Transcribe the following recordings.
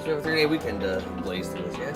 we have a 3-day weekend to blaze through this, yeah?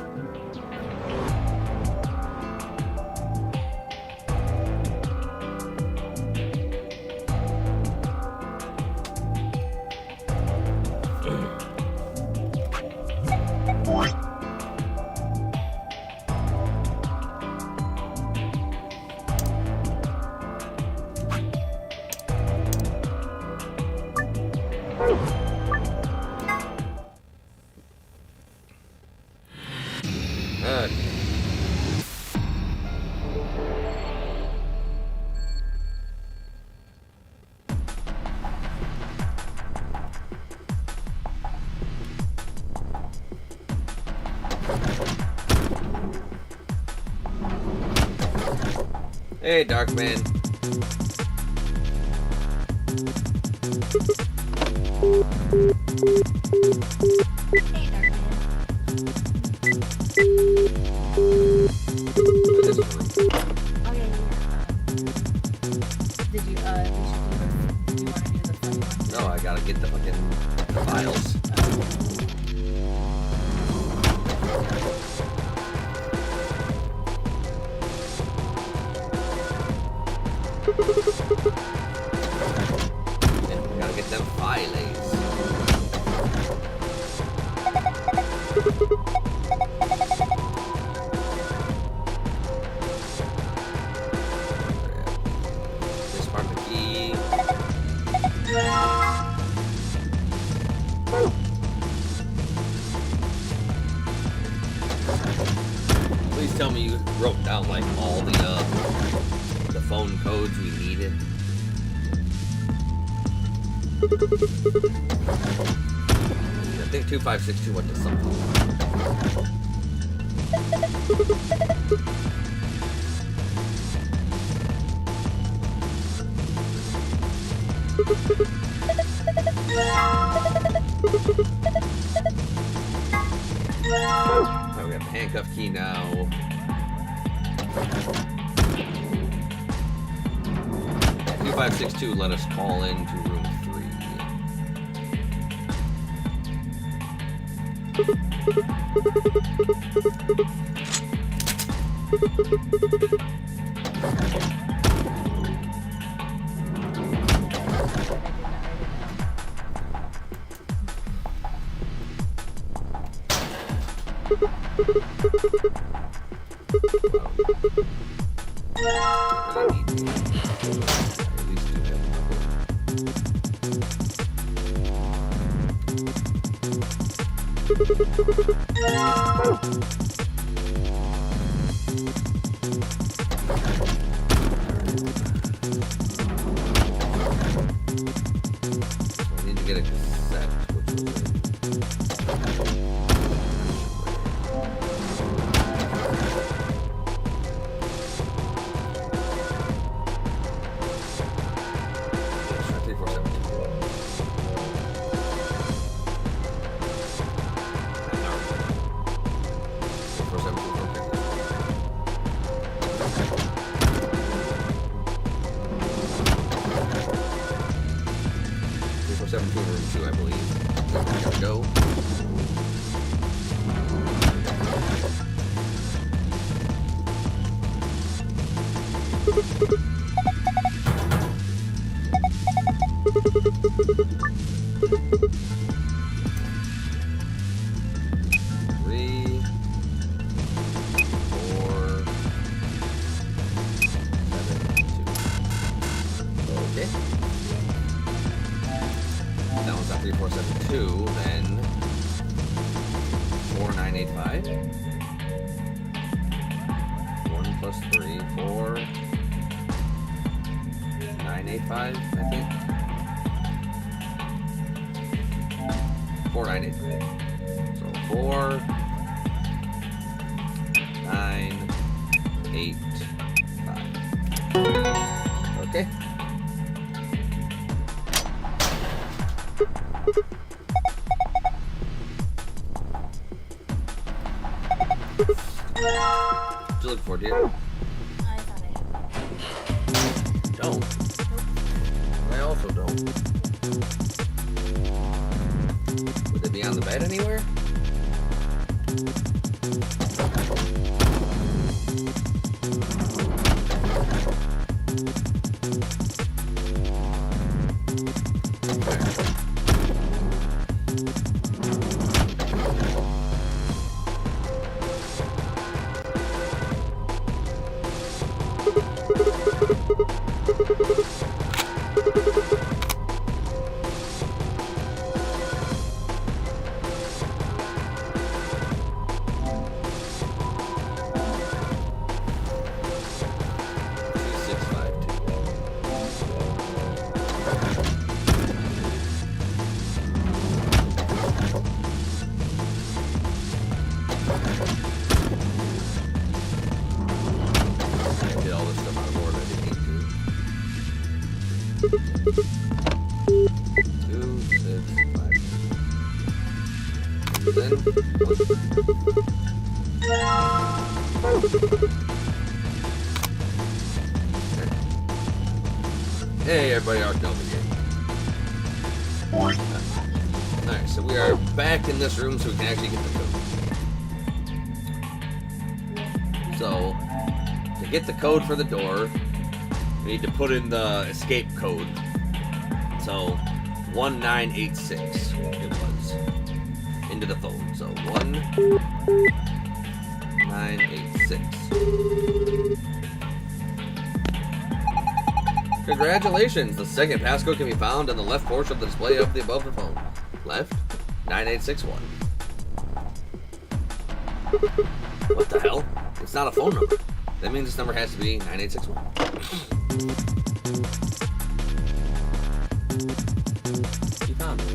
Hey, Darkman. Did you want to do the funny one? No, I gotta get the fucking files. Yeah, we gotta get them files. This part of the key. Please tell me you wrote down like all the phone codes we needed. I think 2562 went to something. Alright, we got the handcuff key now. 2562 let us call into room 3. I need to get a cassette, which I believe. There we go. Then 4985. 1 plus 3, 4. 985, I think. 4985. So 4, 9, 8, 5. Okay. What you looking for, dear? I thought I had. Don't. I also don't. Would they be on the bed anywhere? Hey everybody, Ark Nova here. Alright, so we are back in this room so we can actually get the code. So, to get the code for the door, we need to put in the escape code. So, 1986 it was. Into the phone. So, 1986. Congratulations! The second passcode can be found on the left portion of the display of the above the phone. Left, 9861. What the hell? It's not a phone number. That means this number has to be 9861. You found it.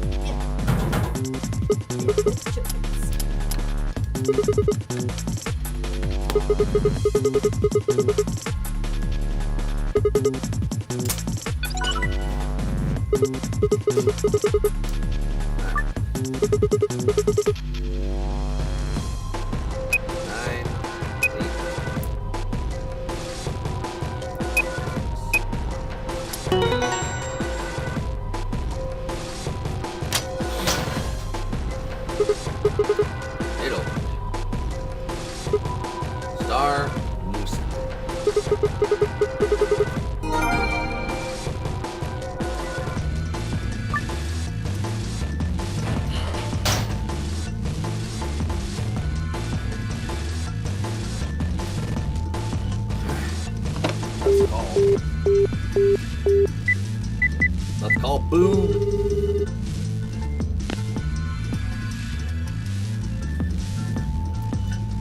Let's call Boo.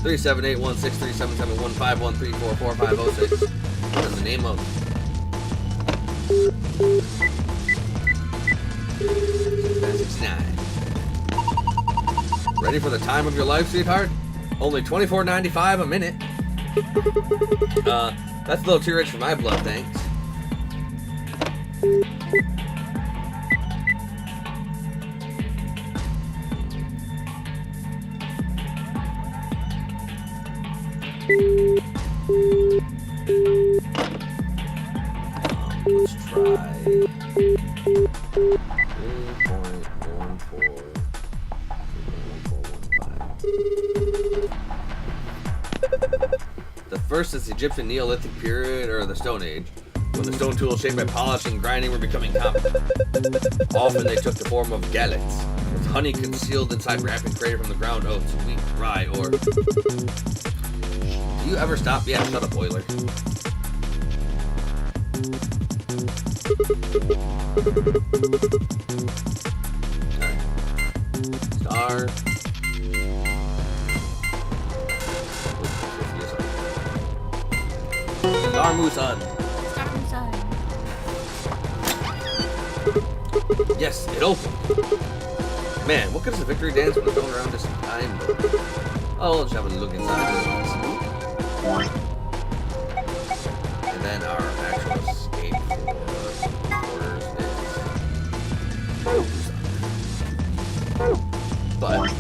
Three 78163771513444506. What is the name of? 69. Ready for the time of your life, sweetheart? Only $24.95 a minute. That's a little too rich for my blood, thanks. Let's try 3.14. The first is the Egyptian Neolithic period or the Stone Age, when the stone tools shaped by polishing and grinding were becoming common. Often they took the form of gallets, with honey concealed inside wrapping created from the ground oats, wheat, rye, or... Do you ever stop? Yeah, shut up, boiler. Star. Star Musan. Yes, it opened. Man, what good is a victory dance when it's going around this time? Oh, let's have a look inside. And then our actual escape for orders is... But...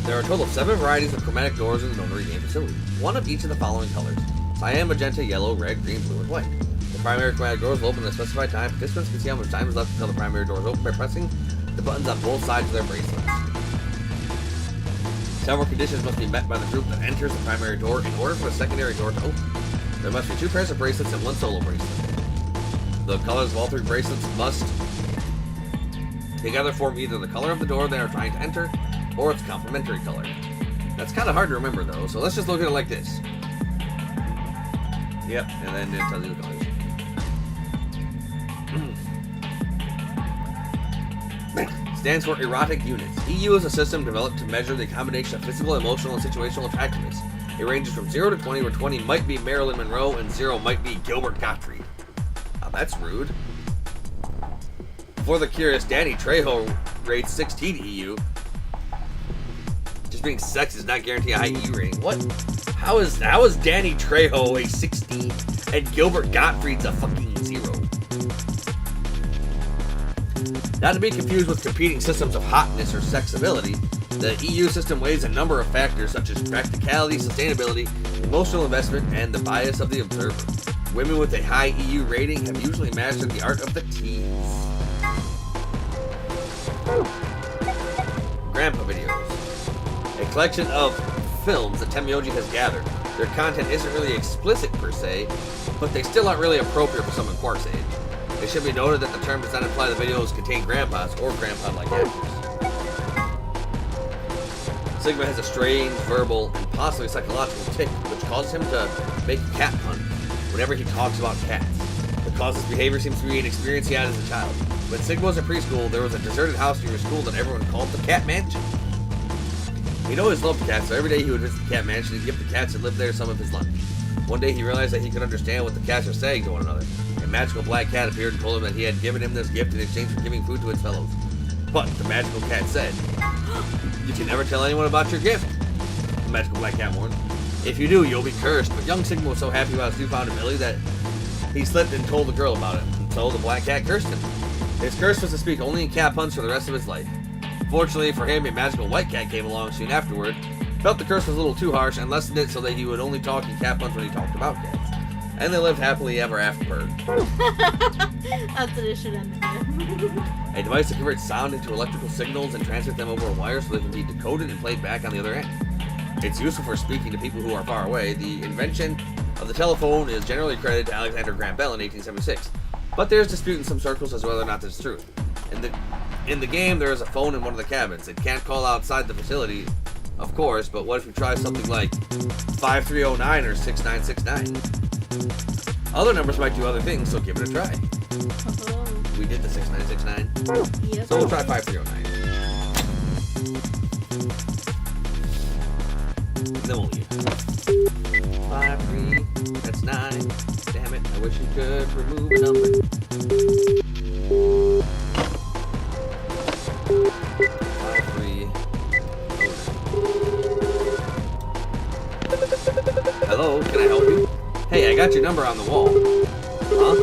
There are a total of 7 varieties of chromatic doors in the Notary game facility. One of each of the following colors: cyan, magenta, yellow, red, green, blue, and white. The primary chromatic doors will open at a specified time. Participants can see how much time is left until the primary door is open by pressing the buttons on both sides of their bracelets. Several conditions must be met by the group that enters the primary door in order for the secondary door to open. There must be 2 pairs of bracelets and 1 solo bracelet. The colors of all 3 bracelets must together form either the color of the door they are trying to enter, or its complementary color. That's kind of hard to remember though, so let's just look at it like this. Yep, and then it tells you the colors. Stands for Erotic Units. EU is a system developed to measure the combination of physical, emotional, and situational attractiveness. It ranges from 0 to 20, where 20 might be Marilyn Monroe and 0 might be Gilbert Gottfried. Now that's rude. For the curious, Danny Trejo rates 16 EU. Just being sex does not guarantee a high EU rating. What? How is Danny Trejo a 16 and Gilbert Gottfried's a fucking 0? Not to be confused with competing systems of hotness or sexability, the EU system weighs a number of factors such as practicality, sustainability, emotional investment, and the bias of the observer. Women with a high EU rating have usually mastered the art of the tease. Grandpa videos. A collection of films that Temyoji has gathered. Their content isn't really explicit per se, but they still aren't really appropriate for someone Quark's age. It should be noted that the term does not imply the videos contain grandpas or grandpa-like actors. Sigma has a strange, verbal, and possibly psychological tick which causes him to make a cat pun whenever he talks about cats. Because his behavior seems to be an experience he had as a child. When Sigma was in preschool, there was a deserted house near his school that everyone called the Cat Mansion. He'd always loved cats, so every day he would visit the Cat Mansion and give the cats that lived there some of his lunch. One day he realized that he could understand what the cats were saying to one another. A magical black cat appeared and told him that he had given him this gift in exchange for giving food to its fellows. But the magical cat said, "You can never tell anyone about your gift," the magical black cat warned. "If you do, you'll be cursed." But young Sigma was so happy about his newfound ability that he slipped and told the girl about it, and so the black cat cursed him. His curse was to speak only in cat puns for the rest of his life. Fortunately for him, a magical white cat came along soon afterward, felt the curse was a little too harsh, and lessened it so that he would only talk in cat puns when he talked about cats. And they lived happily ever after. That's what it should end with. A device that converts sound into electrical signals and transmits them over a wire so they can be decoded and played back on the other end. It's useful for speaking to people who are far away. The invention of the telephone is generally credited to Alexander Graham Bell in 1876, but there's dispute in some circles as to whether or not this is true. In the game, there is a phone in one of the cabins. It can't call outside the facility, of course, but what if we try something like 5309 or 6969? Other numbers might do other things, so give it a try. Oh. We did the 6969, Yep. so we'll try 5309. And then we'll leave. 53, that's 9. Damn it, I wish you could remove a number. 5309. Hello, can I help you? Hey, I got your number on the wall. Huh?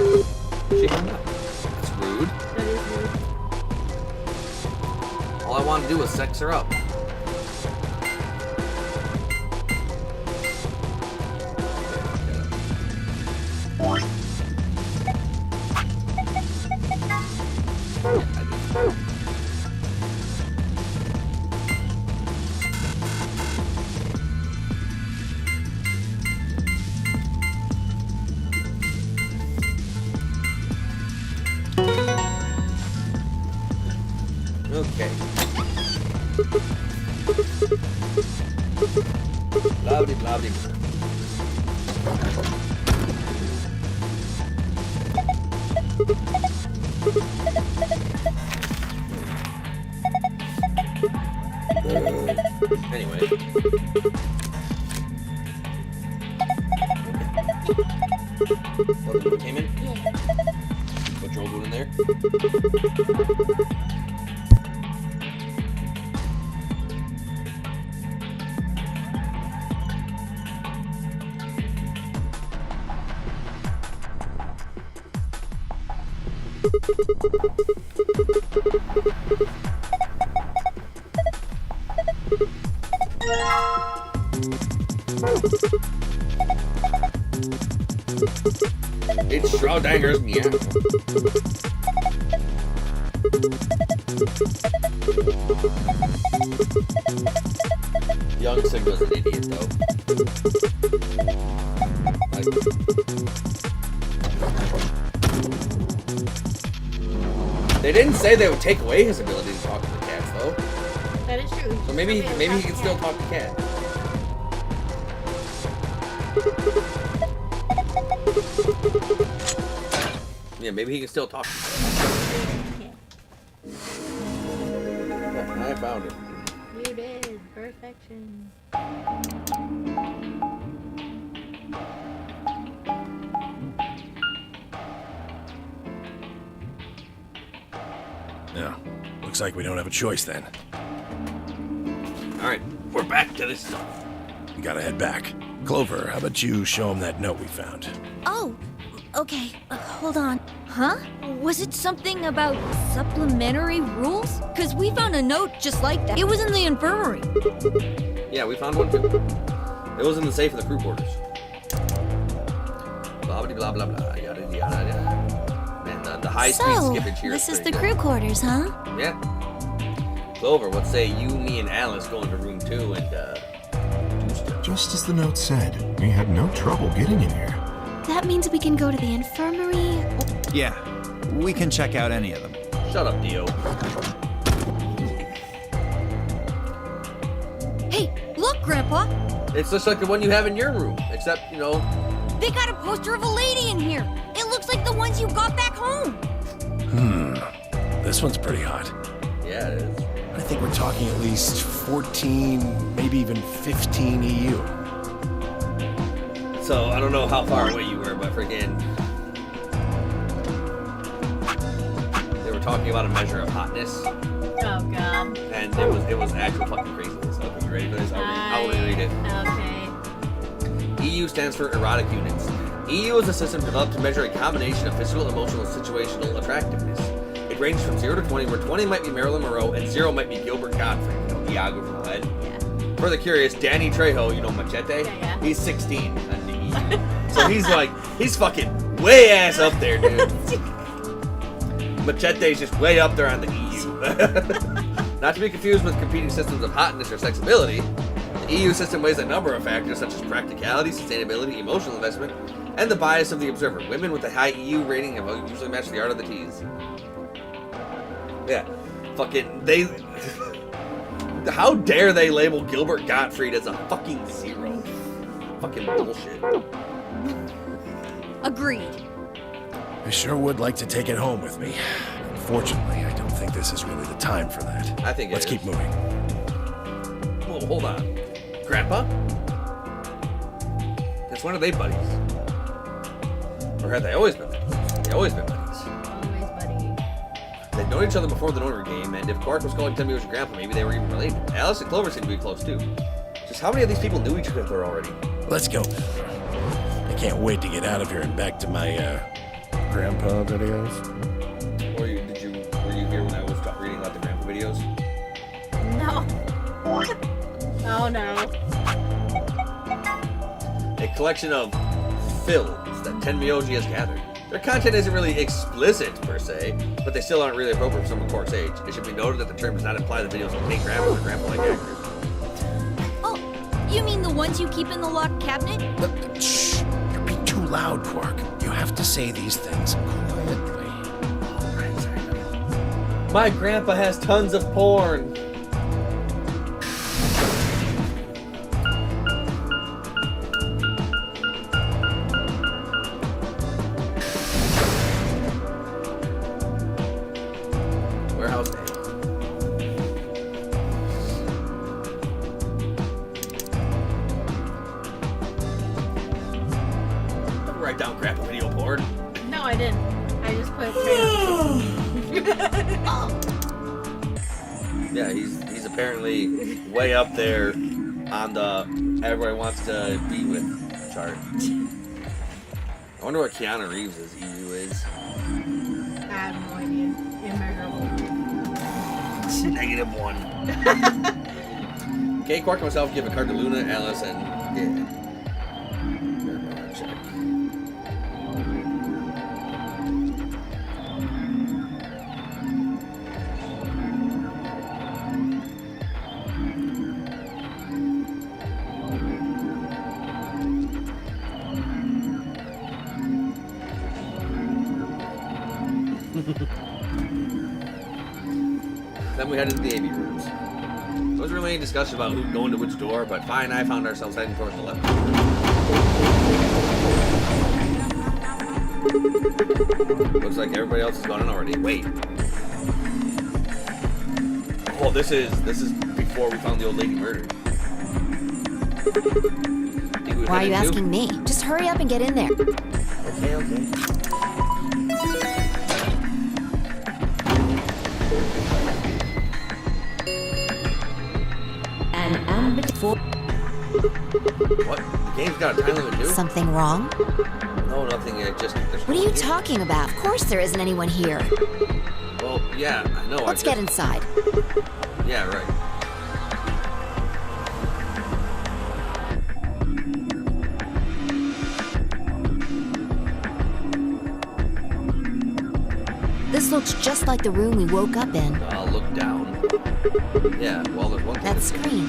She hung up. That's rude. That is rude. All I want to do is sex her up. Okay. Blah blah blah. Anyway. What came in? Yeah. What's your old one in there? It's Strawdanger's meow. Young Sigma's an idiot, though. Like, They didn't say they would take away his ability to talk to the cats, though. That is true. So maybe he can still talk to cats. Yeah, maybe he can still talk to cats. I found it. You did. Perfection. Yeah, looks like we don't have a choice then. Alright, we're back to this stuff. We gotta head back. Clover, how about you show him that note we found? Oh, okay. Hold on. Huh? Was it something about supplementary rules? Because we found a note just like that. It was in the infirmary. Yeah, we found one too. It was in the safe of the crew quarters. Blah blah blah blah blah. Yada yada yada. Man, the high speed skippage here. This is the crew quarters, huh? Yeah. Clover, what say you, me, and Alice go into room 2 and do stuff? Just as the note said, we had no trouble getting in here. That means we can go to the infirmary. Yeah, we can check out any of them. Shut up, Dio. Hey, look, Grandpa. It's just like the one you have in your room, except, you know... They got a poster of a lady in here. It looks like the ones you got back home. This one's pretty hot. Yeah, it is. I think we're talking at least 14, maybe even 15 EU. So, I don't know how far away you were, but freaking... They were talking about a measure of hotness, Oh god. and it was actual fucking craziness. Okay, you ready for this? I'll reread it. Okay. EU stands for erotic units. EU is a system developed to measure a combination of physical, emotional, and situational attractiveness. It ranges from 0 to 20, where 20 might be Marilyn Monroe and 0 might be Gilbert Gottfried, you know, Iago from Lead. Yeah. For the curious, Danny Trejo, you know, Machete, Yeah. he's 16 on the EU. So he's fucking way ass up there, dude. Machete's just way up there on the EU. Not to be confused with competing systems of hotness or sexability, the EU system weighs a number of factors such as practicality, sustainability, emotional investment, and the bias of the observer. Women with a high EU rating have usually matched the art of the tease. Yeah, fucking they. How dare they label Gilbert Gottfried as a fucking 0? Fucking bullshit. Agreed. I sure would like to take it home with me. Unfortunately, I don't think this is really the time for that. I think it Let's is. keep moving. Whoa, hold on. Grandpa? Since when are they buddies? Or have they always been buddies? They always been buddies. Always, buddy. They'd known each other before the Donor game, and if Quark was calling Timmy was your grandpa, maybe they were even related. Alice and Clover seem to be close too. Just how many of these people knew each other already? Let's go. I can't wait to get out of here and back to my, grandpa videos. Or were you here when I was reading about the grandpa videos? No. Oh no. A collection of films that Tenmyoji has gathered. Their content isn't really explicit per se, but they still aren't really appropriate for someone Quark's age. It should be noted that the term does not imply the videos contain grandpas or grandpa-like actors. Oh, you mean the ones you keep in the locked cabinet? Shh! You're being too loud, Quark. You have to say these things quietly. My grandpa has tons of porn. Warehouse A. Don't write down grandpa video porn. No, I didn't. I just put trailer. Yeah, he's apparently way up there on the everybody wants to be with chart. I wonder what Keanu Reeves' EU is. I have no idea. Immeasurable. -1. Okay, Quark and myself give a card to Luna, Alice, and yeah. Check. Then we headed to the AV rooms. There wasn't really any discussion about who going to which door, but Fi and I found ourselves heading towards the left. Looks like everybody else has gone in already. Wait. Oh, this is before we found the old lady murdered. Why are you asking me? Just hurry up and get in there. Okay, okay. An ambit for What? The game's got a time limit too? something wrong? No, nothing. It just. What are you talking about? Of course there isn't anyone here. Well, yeah, I know. Let's get inside. Yeah, right. This looks just like the room we woke up in. I'll look down. Yeah, well, there's one thing. That screen.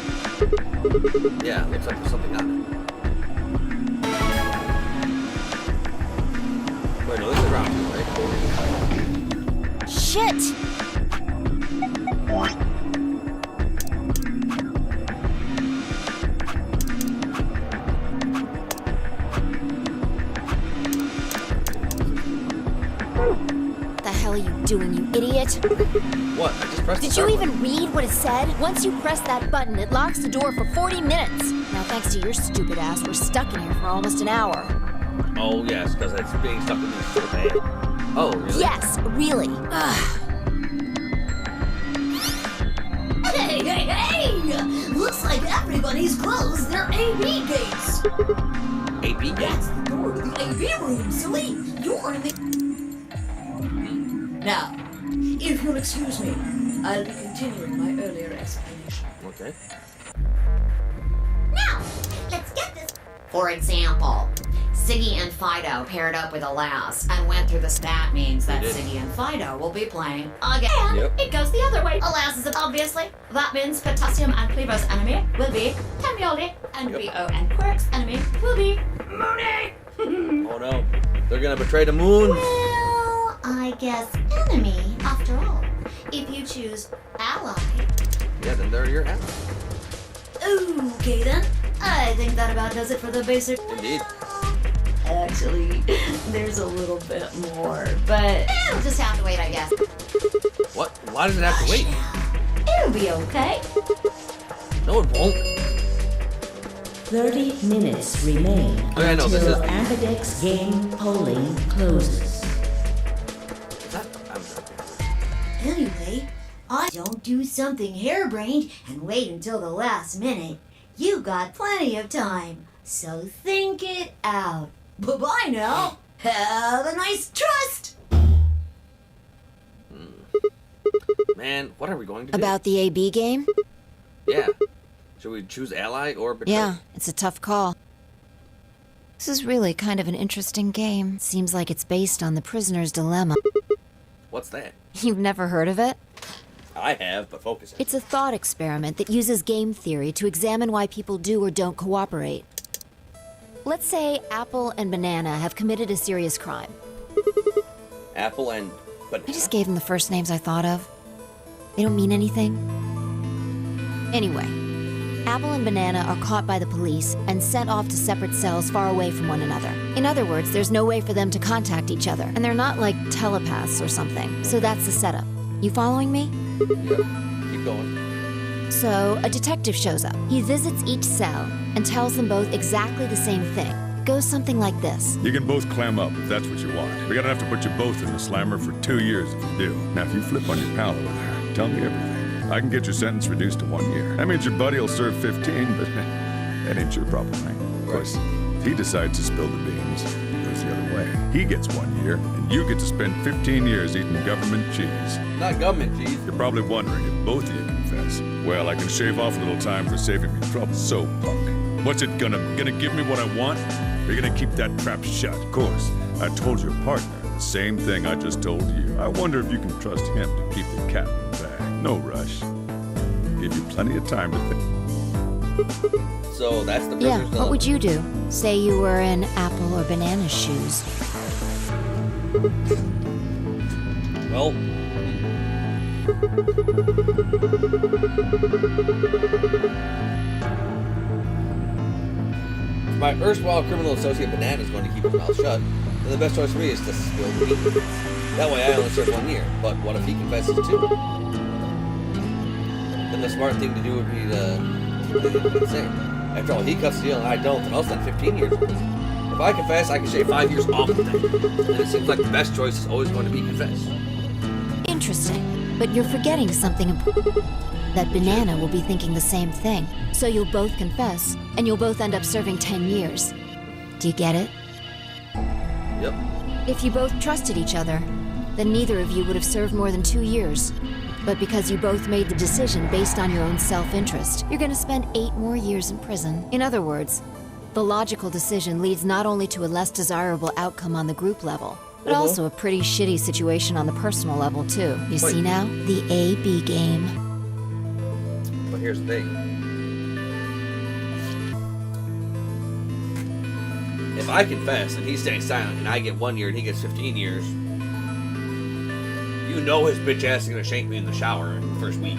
Yeah, looks like there's something on it. Wait, no, this is round two, right? Shit! What the hell are you doing, you idiot? What? I just pressed the Did you start even button. read what it said? Once you press that button, it locks the door for 40 minutes. Now, thanks to your stupid ass, we're stuck in here for almost an hour. Oh, yes, because it's being stuck in me so bad. Oh, really? Yes, really. Ugh. Hey, hey, hey! Looks like everybody's closed their AV gates. AP game? That's the door to the AV room, silly. You're in the... Now, if you'll excuse me, I'll be continuing my earlier explanation. Okay. Now, let's get this. For example, Siggy and Fido paired up with Alas and went through this. That means that did. Siggy and Fido will be playing again. Yep. It goes the other way. Alas is obviously. That means Potassium and Clevo's enemy will be Tamioli, and Yep. Bo and Quirk's enemy will be Mooney. Oh, no. They're going to betray the moon. Well, I guess enemy, after all. If you choose ally. Yeah, then they're your ally. Okay then, I think that about does it for the basic... Indeed. Actually, there's a little bit more, but... It'll just have to wait, I guess. What? Why does it have to wait? It'll be okay. No, it won't. 30 minutes remain Okay, I know, this until is- Ambidex game polling closes. I'm joking. Anyway, I don't do something harebrained and wait until the last minute. You got plenty of time, so think it out. Bye-bye now. Have a nice trust. Man, what are we going to do? About the AB game? Yeah. Should we choose ally or betray? Yeah, it's a tough call. This is really kind of an interesting game. Seems like it's based on the prisoner's dilemma. What's that? You've never heard of it? I have, but focus. It's a thought experiment that uses game theory to examine why people do or don't cooperate. Let's say Apple and Banana have committed a serious crime. Apple and banana. I just gave them the first names I thought of. They don't mean anything. Anyway, Apple and Banana are caught by the police and sent off to separate cells far away from one another. In other words, there's no way for them to contact each other, and they're not like telepaths or something. So that's the setup. You following me? Yep. Keep going. So, a detective shows up. He visits each cell and tells them both exactly the same thing. It goes something like this. You can both clam up if that's what you want. We're gonna have to put you both in the slammer for 2 years if you do. Now, if you flip on your pal over there, tell me everything. I can get your sentence reduced to 1 year. That means your buddy will serve 15, but that ain't your problem, right? Of course, if he decides to spill the beans, it goes the other way. He gets 1 year, and you get to spend 15 years eating government cheese. Not government cheese. You're probably wondering if both of you confess. Well, I can shave off a little time for saving me trouble. So, punk, what's it gonna give me what I want? Or you gonna keep that trap shut? Of course, I told your partner the same thing I just told you. I wonder if you can trust him to keep the cat in the bag. No rush. Give you plenty of time to think. So that's the Yeah, prisoner's what would you do? Say you were in Apple or Banana's shoes. Well, My erstwhile criminal associate Banana is going to keep his mouth shut, then the best choice for me is to spill the beans. That way I only serve 1 year, but what if he confesses too? Then the smart thing to do would be to keep the same. After all, he cuts the deal and I don't, then I'll spend 15 years in prison. If I confess, I can shave 5 years off of that. And it seems like the best choice is always going to be confess. Interesting, but you're forgetting something important. That Banana will be thinking the same thing. So you'll both confess, and you'll both end up serving 10 years. Do you get it? Yep. If you both trusted each other, then neither of you would have served more than 2 years. But because you both made the decision based on your own self-interest, you're gonna spend 8 more years in prison. In other words, the logical decision leads not only to a less desirable outcome on the group level, but also a pretty shitty situation on the personal level, too. You see now? The A-B game. But here's the thing. If I confess and he stays silent and I get 1 year and he gets 15 years, you know his bitch ass is gonna shank me in the shower in the first week.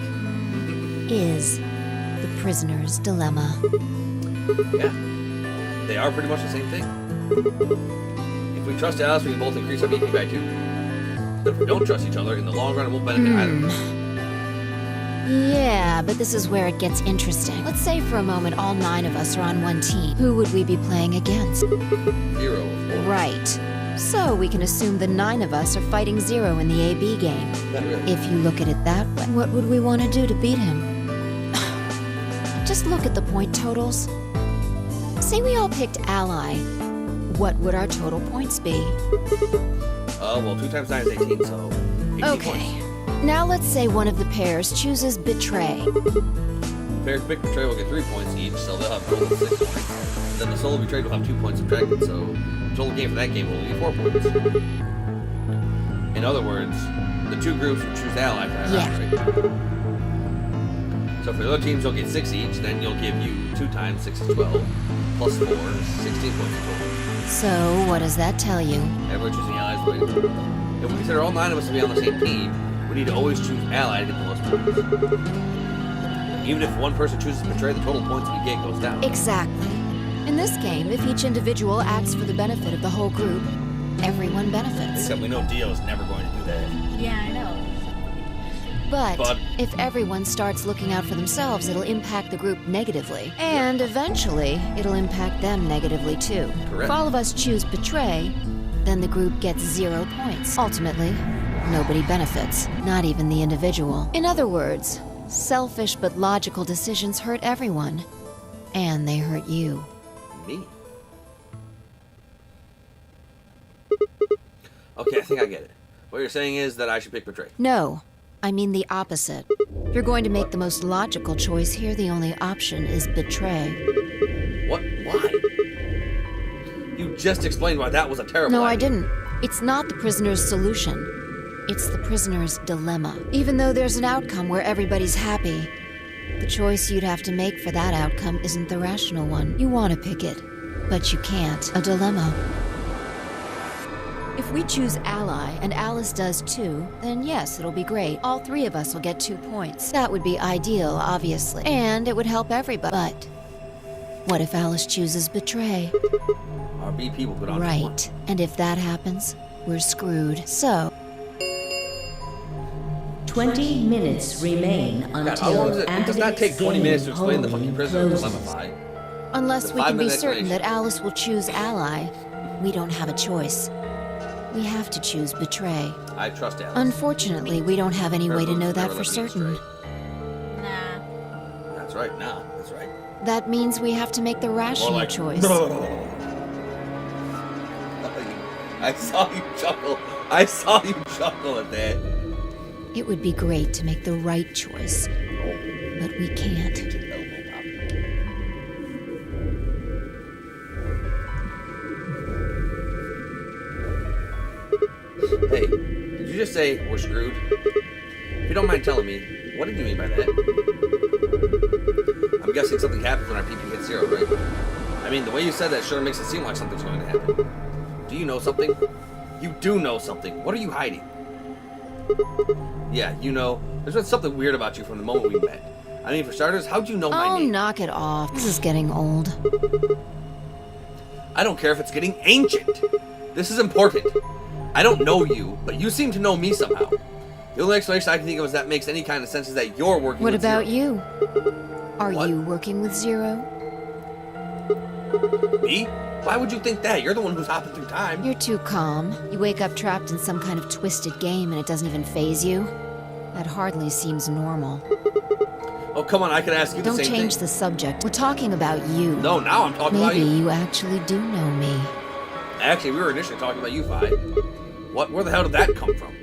Is the prisoner's dilemma. Yeah. They are pretty much the same thing. If we trust Alice, we can both increase our BP by 2. But if we don't trust each other, in the long run, it won't benefit either. Yeah, but this is where it gets interesting. Let's say for a moment all 9 of us are on one team. Who would we be playing against? 0, of course. Right. So we can assume the 9 of us are fighting 0 in the AB game. Not really. If you look at it that way, what would we want to do to beat him? Just look at the point totals. Say we all picked Ally. What would our total points be? Well, 2 times 9 is 18, so 18 Okay. points. Now let's say one of the pairs chooses Betray. Pairs pick Betray will get 3 points each, so they'll have a total of 6 points. And then the solo betrayed will have 2 points subtracted, so the total game for that game will be 4 points. In other words, the 2 groups will choose Ally for that round, right? So for the other teams, you'll get 6 each, then you'll give you 2 times 6 is 12, plus 4 is 16 points in total. So what does that tell you? Everyone choosing Allies the way to go. If we consider all 9 of us to be on the same team, we need to always choose Ally to get the most points. Even if one person chooses Betray, the total points we get goes down. Exactly. In this game, if each individual acts for the benefit of the whole group, everyone benefits. Except we know Dio is never going to do that. Yeah, I know. But if everyone starts looking out for themselves, it'll impact the group negatively. And eventually, it'll impact them negatively too. Correct. If all of us choose Betray, then the group gets 0 points. Ultimately, nobody benefits, not even the individual. In other words, selfish but logical decisions hurt everyone. And they hurt you. Me? Okay, I think I get it. What you're saying is that I should pick Betray. No, I mean the opposite. If you're going to make the most logical choice here, the only option is Betray. What? Why? You just explained why that was a terrible No, I idea. didn't. It's not the prisoner's solution. It's the prisoner's dilemma. Even though there's an outcome where everybody's happy, the choice you'd have to make for that outcome isn't the rational one. You want to pick it, but you can't. A dilemma. If we choose Ally, and Alice does too, then yes, it'll be great. All 3 of us will get 2 points. That would be ideal, obviously. And it would help everybody. But what if Alice chooses Betray? Our BP will go down to 1. Right. And if that happens, we're screwed. So 20 minutes remain God, how long until it does not take 20 minutes to explain the fucking polling prisoner closes. dilemma. unless The we can be 5-minute certain that explanation. Alice will choose Ally, we don't have a choice. We have to choose Betray. I trust Alice. Unfortunately, we don't have any Her way to votes know that never for left me certain. astray. Nah. That's right. Nah, that's right. That means we have to make the rational More like, choice. I saw you chuckle. I saw you chuckle at that. It would be great to make the right choice, but we can't. Hey, did you just say we're screwed? If you don't mind telling me, what did you mean by that? I'm guessing something happens when our PP hits 0, right? I mean, the way you said that sure makes it seem like something's going to happen. Do you know something? You do know something. What are you hiding? Yeah, you know, There's been something weird about you from the moment we met. I mean, for starters, how'd you know my name? Oh, knock it off. This is getting old. I don't care if it's getting ancient. This is important. I don't know you, but you seem to know me somehow. The only explanation I can think of that makes any kind of sense is that you're working with Zero. What about you? Are you working with Zero? Me? Why would you think that? You're the one who's hopping through time. You're too calm. You wake up trapped in some kind of twisted game and it doesn't even faze you. That hardly seems normal. Oh, come on, I could ask you the same thing. Don't change the subject. We're talking about you. No, now I'm talking about you. Maybe you actually do know me. Actually, we were initially talking about you, Fi. Where the hell did that come from?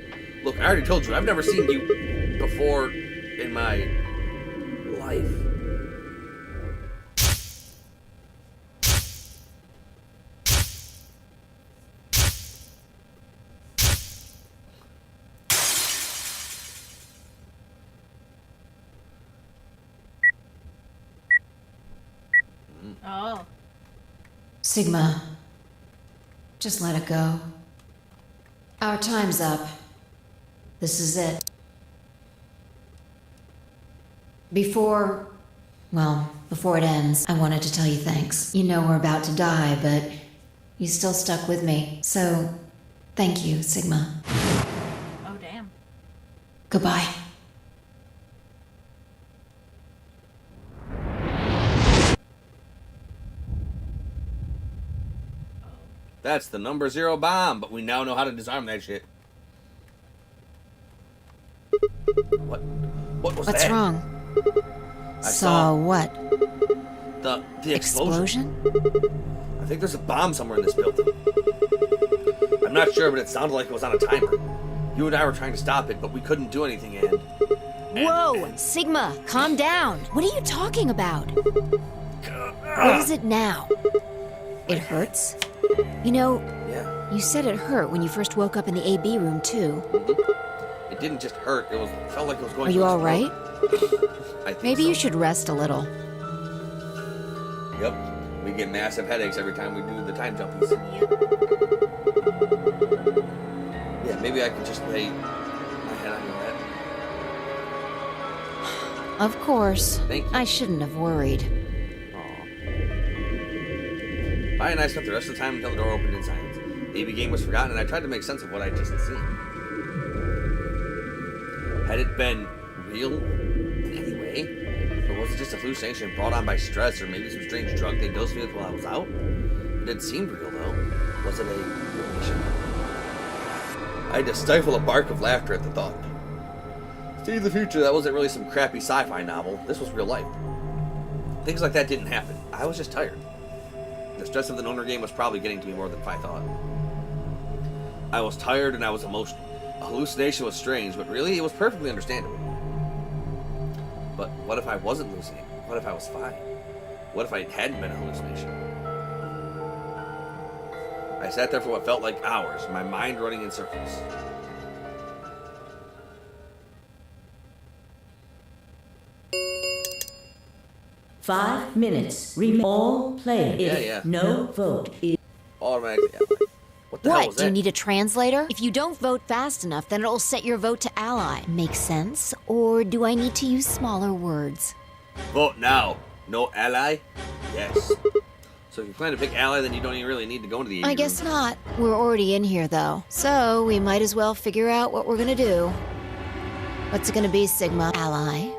Look, I already told you, I've never seen you before in my life. Oh. Sigma, just let it go. Our time's up. This is it. Before it ends, I wanted to tell you thanks. You know we're about to die, but you still stuck with me. So, thank you, Sigma. Oh, damn. Goodbye. That's the number 0 bomb, but we now know how to disarm that shit. What was that? What's wrong? I saw what? The explosion. I think there's a bomb somewhere in this building. I'm not sure, but it sounded like it was on a timer. You and I were trying to stop it, but we couldn't do anything, Whoa! Sigma, calm down! What are you talking about? What is it now? It hurts? You know, yeah. You said it hurt when you first woke up in the AB room, too. Mm-hmm. It didn't just hurt, it felt like it was going to Are you alright? I think Maybe so. you should rest a little. Yep. We get massive headaches every time we do the time jumpies. Yeah, maybe I could just lay my head on your bed. Of course. Thank you. I shouldn't have worried. Fi and I spent the rest of the time until the door opened in silence. The AB game was forgotten, and I tried to make sense of what I'd just seen. Had it been real in any way? Or was it just a hallucination brought on by stress, or maybe some strange drug they dosed me with while I was out? It seemed real, though. Was it a illusion? I had to stifle a bark of laughter at the thought. See the future, that wasn't really some crappy sci-fi novel. This was real life. Things like that didn't happen. I was just tired. The stress of the Noner game was probably getting to me more than I thought. I was tired and I was emotional. A hallucination was strange, but really it was perfectly understandable. But what if I wasn't hallucinating? What if I was fine? What if I hadn't been a hallucination? I sat there for what felt like hours, my mind running in circles. Five minutes. All players. No vote is automatically ally. What the hell was that? Do you need a translator? If you don't vote fast enough, then it'll set your vote to ally. Makes sense? Or do I need to use smaller words? Vote now. No ally? Yes. So if you plan to pick ally, then you don't even really need to go into the I guess not. We're already in here, though. So we might as well figure out what we're gonna do. What's it gonna be, Sigma? Ally?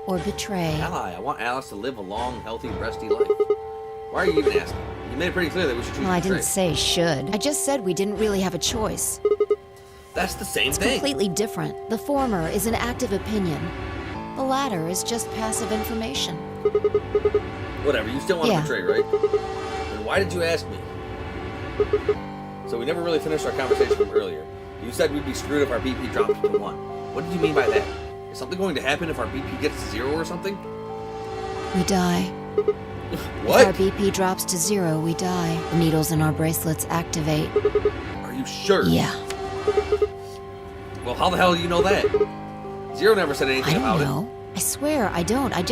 Or betray? Ally. I want Alice to live a long, healthy, breasty life. Why are you even asking? You made it pretty clear that we should choose Well, I betray. didn't say should. I just said we didn't really have a choice. That's the same It's thing. completely different. The former is an active opinion. The latter is just passive information. Whatever, you still want to betray, right? Then why did you ask me? So we never really finished our conversation from earlier. You said we'd be screwed if our BP dropped to 1. What did you mean by that? Is something going to happen if our BP gets to 0 or something? We die. What? If our BP drops to 0, we die. The needles in our bracelets activate. Are you sure? Yeah. Well, how the hell do you know that? Zero never said anything about it. I don't know. I swear, I don't. I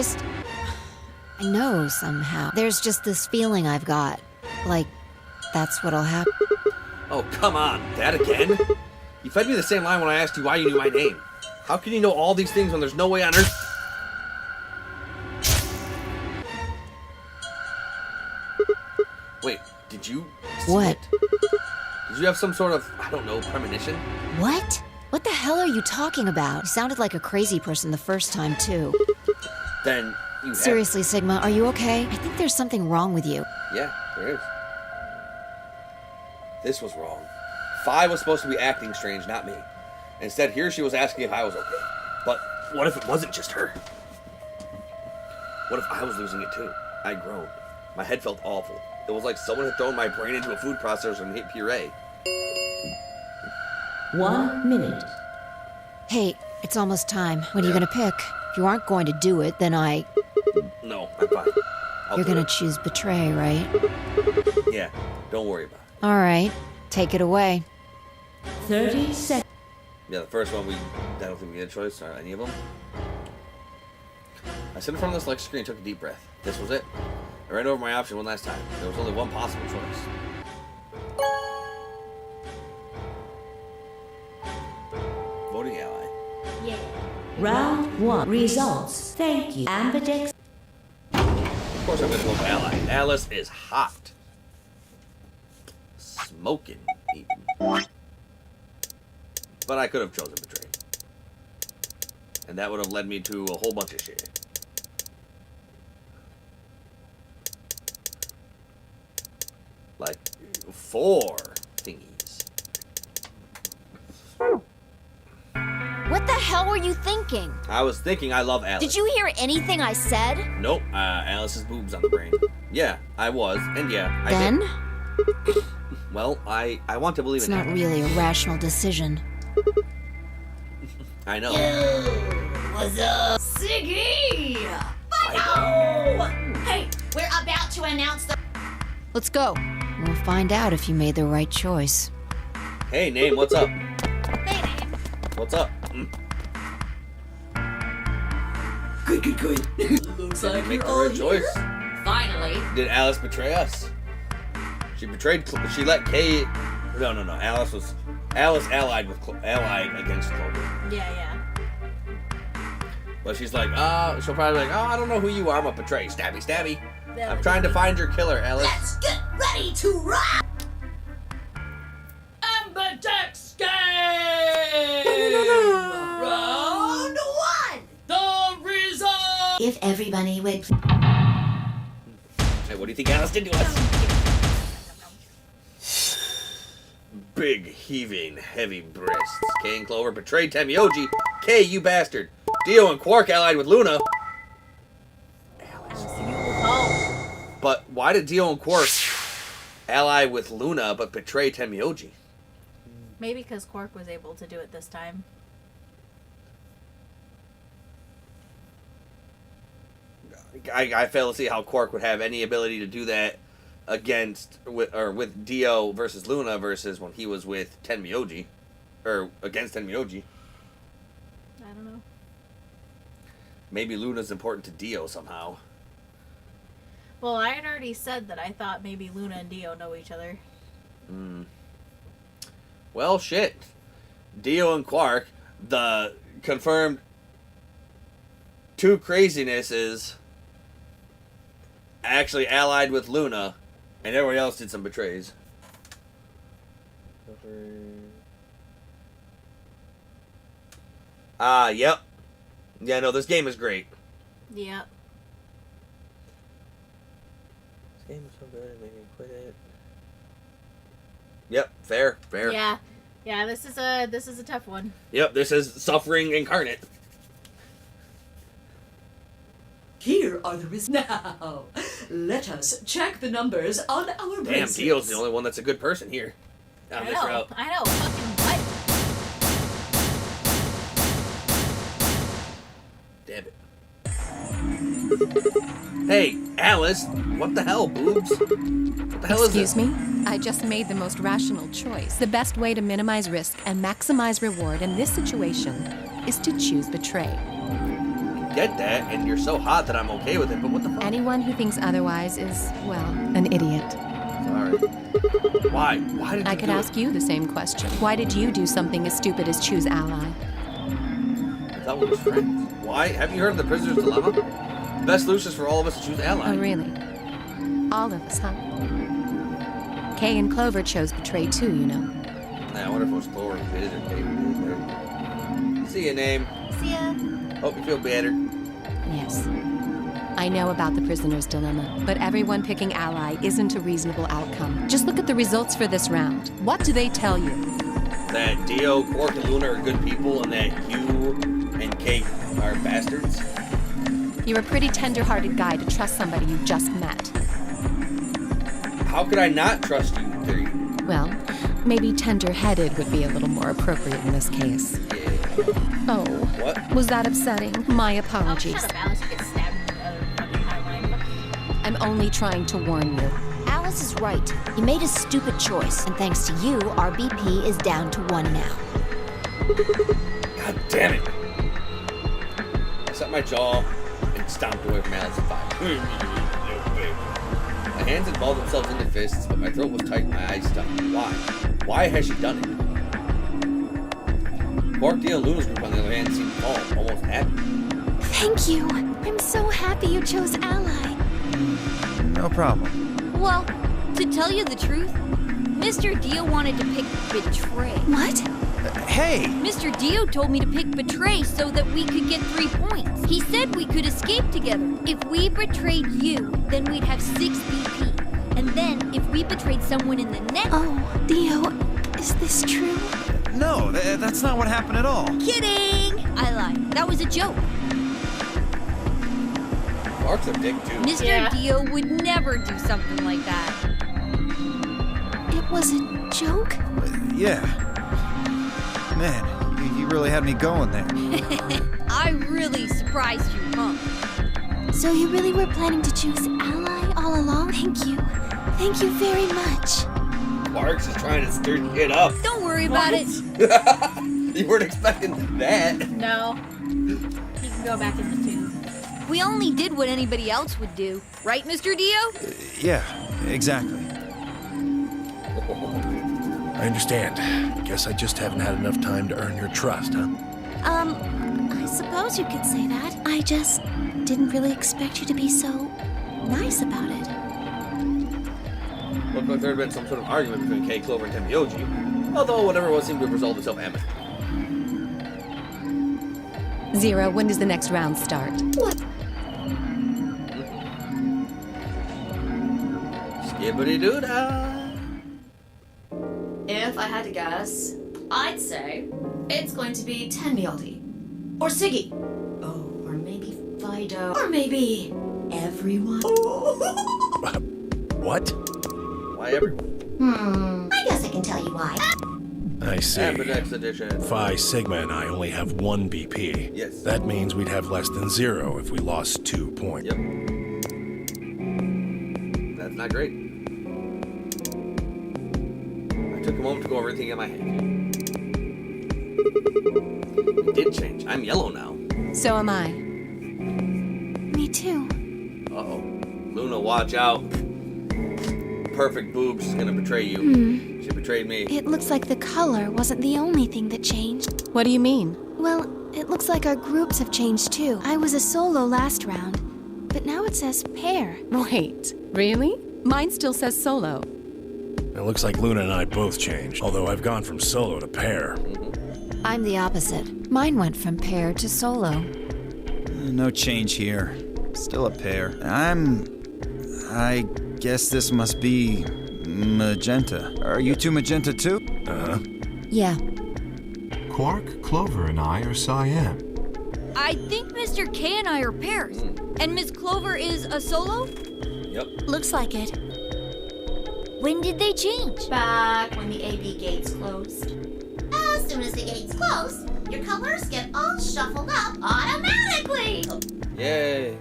know somehow. There's just this feeling I've got. Like, that's what'll happen. Oh, come on. That again? You fed me the same line when I asked you why you knew my name. How can you know all these things when there's no way on Earth? Wait, did you... What? Did you have some sort of, I don't know, premonition? What? What the hell are you talking about? You sounded like a crazy person the first time, too. Then you Seriously, Sigma, are you okay? I think there's something wrong with you. Yeah, there is. This was wrong. Fi was supposed to be acting strange, not me. Instead, here she was asking if I was okay. But what if it wasn't just her? What if I was losing it too? I groaned. My head felt awful. It was like someone had thrown my brain into a food processor and hit puree. 1 minute. Hey, it's almost time. What are you gonna pick? If you aren't going to do it, then No, I'm fine. You're gonna choose betray, right? Yeah, don't worry about it. Alright, take it away. 30 seconds. Yeah, the first one, I don't think we had a choice, or any of them. I sat in front of the select screen and took a deep breath. This was it. I ran over my option one last time. There was only one possible choice. Voting ally. Yeah. Round 1. Results. Thank you. Ambidex. Of course I'm gonna go with ally. Alice is hot. Smoking, even. But I could have chosen betray. And that would have led me to a whole bunch of shit. Like 4 thingies. What the hell were you thinking? I was thinking I love Alice. Did you hear anything I said? Nope, Alice's boobs on the brain. Yeah, I was, and yeah, I Then? did. Well, I want to believe It's in not Alice. really a rational decision. I know. What's up? Siggy! Fido! Hey, we're about to announce the... Let's go. We'll find out if you made the right choice. Hey, Name, what's up? Hey, name. What's up? Good. Looks Did like we make you're the all right choice? here. Finally. Did Alice betray us? She let Kay... No. Alice allied against Clover. Yeah. But she's like, she'll probably be like, I don't know who you are, I'm gonna betray. Stabby, stabby. That I'm would trying be to find your killer, Alice. Let's get ready to rock! Ambidex game! Round 1! The result! If everybody would... Hey, what do you think Alice did to us? Big, heaving, heavy breasts. Kay and Clover betrayed Temioji. Kay, you bastard. Dio and Quark allied with Luna. Alice. Oh. But why did Dio and Quark ally with Luna but betray Temioji? Maybe because Quark was able to do it this time. I fail to see how Quark would have any ability to do that with Dio versus Luna versus when he was with Tenmyoji, or against Tenmyoji. I don't know. Maybe Luna's important to Dio somehow. Well, I had already said that I thought maybe Luna and Dio know each other. Well, shit. Dio and Quark, the confirmed 2 crazinesses, actually allied with Luna, and everybody else did some betrays. Yep. Yeah, no, this game is great. Yep. This game is so good, I made me quit it. Yep, fair. Yeah, this is a tough one. Yep, this is suffering incarnate. Here are the results. Now, let us check the numbers on our Damn, bracelets. Dio's the only one that's a good person here. On this route. I know. Fucking what? Damn it. Hey, Alice, what the hell, boobs? What the hell is this? Excuse me? I just made the most rational choice. The best way to minimize risk and maximize reward in this situation is to choose betray. Get that, and you're so hot that I'm okay with it, but what the fuck? Anyone who thinks otherwise is, well, an idiot. Sorry. Why? Why did you I could do ask you the same question. Why did you do something as stupid as choose ally? thought we were friends. Why? Have you heard of the prisoner's dilemma? The best solution is for all of us to choose ally. Oh, really? All of us, huh? Kay and Clover chose betray too, you know. I wonder if it was Clover who did it or Kay who did it. See ya, name. See ya. Hope you feel better. Yes. I know about the prisoner's dilemma, but everyone picking ally isn't a reasonable outcome. Just look at the results for this round. What do they tell you? That Dio, Quark, and Luna are good people, and that you and Kate are bastards. You're a pretty tender-hearted guy to trust somebody you just met. How could I not trust you, three? Well, maybe tender-headed would be a little more appropriate in this case. Yeah. Oh. What? Was that upsetting? My apologies. Oh, shut up, Alice. You get stabbed in the fucking highline. I'm only trying to warn you. Alice is right. You made a stupid choice, and thanks to you, our BP is down to 1 now. God damn it. I set my jaw and stomped away from Alice at 5. My hands had balled themselves into fists, but my throat was tight and my eyes stuck. Why? Why has she done it? Quark, Dio, and Luna's group, on the other hand, seemed calm, almost happy. Thank you. I'm so happy you chose ally. No problem. Well, to tell you the truth, Mr. Dio wanted to pick betray. What? Hey! Mr. Dio told me to pick betray so that we could get 3 points. He said we could escape together. If we betrayed you, then we'd have 6 BP. And then, if we betrayed someone in the next... Oh, Dio, is this true? No, that's not what happened at all. Kidding! I lied. That was a joke. Quark's a dick, too. Mr. Dio would never do something like that. It was a joke? Yeah. Man, you really had me going there. I really surprised you, huh? So you really were planning to choose ally all along? Thank you. Thank you very much. Quark's is trying to stir it up. Don't worry about it. You weren't expecting that. No. He can go back in the tube. We only did what anybody else would do. Right, Mr. Dio? Yeah, exactly. I understand. Guess I just haven't had enough time to earn your trust, huh? I suppose you could say that. I just didn't really expect you to be so nice about it. Looked like there had been some sort of argument between Kay, Clover, and Temioji. Although whatever it was seemed to have resolved itself amicably. 0, when does the next round start? What? Skibbity-doo-dah. If I had to guess, I'd say it's going to be Tenmialdi. Or Siggy. Oh, or maybe Fido. Or maybe everyone. What? Why everyone? I guess I can tell you why. I see. Apodex edition. Phi Sigma and I only have 1 BP. Yes. That means we'd have less than 0 if we lost 2 points. Yep. That's not great. I took a moment to go over everything in my head. It did change. I'm yellow now. So am I. Me too. Uh-oh. Luna, watch out. Perfect boobs is gonna betray you. She betrayed me. It looks like the color wasn't the only thing that changed. What do you mean? Well, it looks like our groups have changed too. I was a solo last round, but now it says pair. Wait, really? Mine still says solo. It looks like Luna and I both changed, although I've gone from solo to pair. I'm the opposite. Mine went from pair to solo. No change here. Still a pair. I guess this must be magenta. Are you two magenta too? Uh-huh. Yeah. Quark, Clover, and I are cyan. I think Mr. K and I are pairs. And Miss Clover is a solo? Yep. Looks like it. When did they change? Back when the AB gates closed. As soon as the gates close, your colors get all shuffled up automatically. Yay.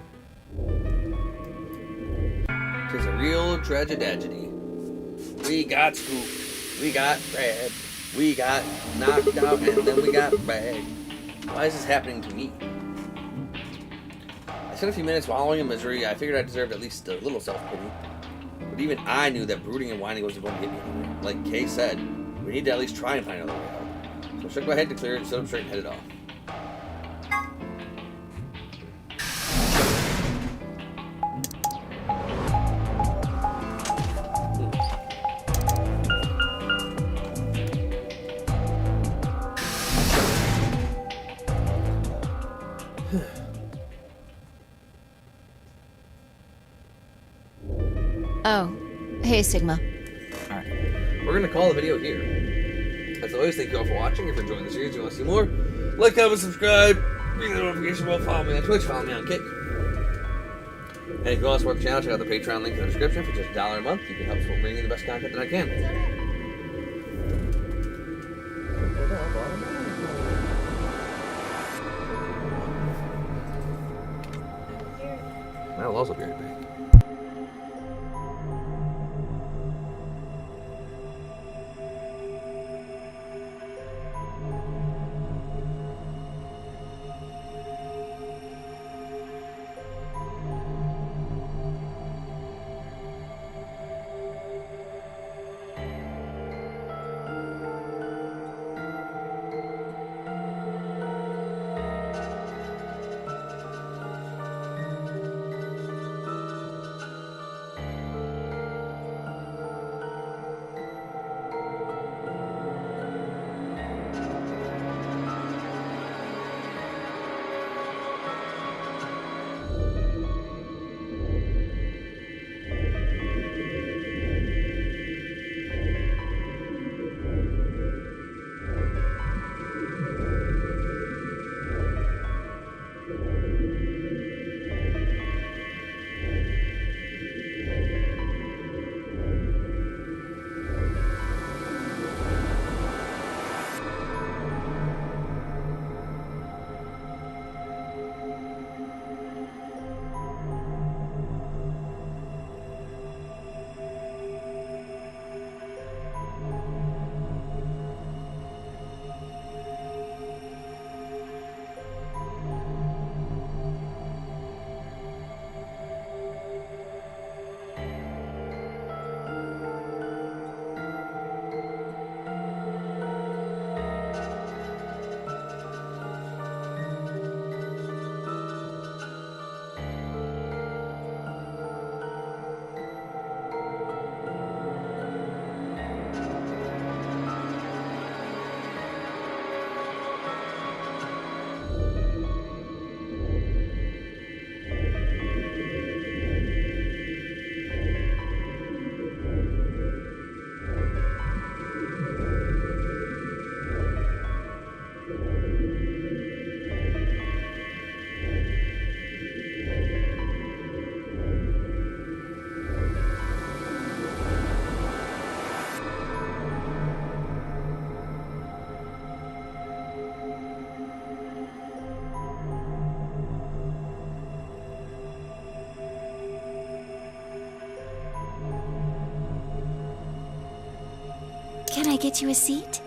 Tis a real tragedy. We got scooped. We got grabbed. We got knocked out, and then we got bagged. Why is this happening to me? I spent a few minutes wallowing in misery. I figured I deserved at least a little self-pity. But even I knew that brooding and whining wasn't going to get me anywhere. Like Kay said, we need to at least try and find another way out. So I shook my head to clear it, stood up straight, and headed off. Oh, hey, Sigma. Alright. We're gonna call the video here. As always, thank you all for watching. If you're enjoying the series, you want to see more, like, comment, subscribe, ring the notification bell, follow me on Twitch, follow me on Kick. And if you want to support the channel, check out the Patreon link in the description. For just $1 a month, you can help support bringing the best content that I can. I'll also be right back. Can I get you a seat?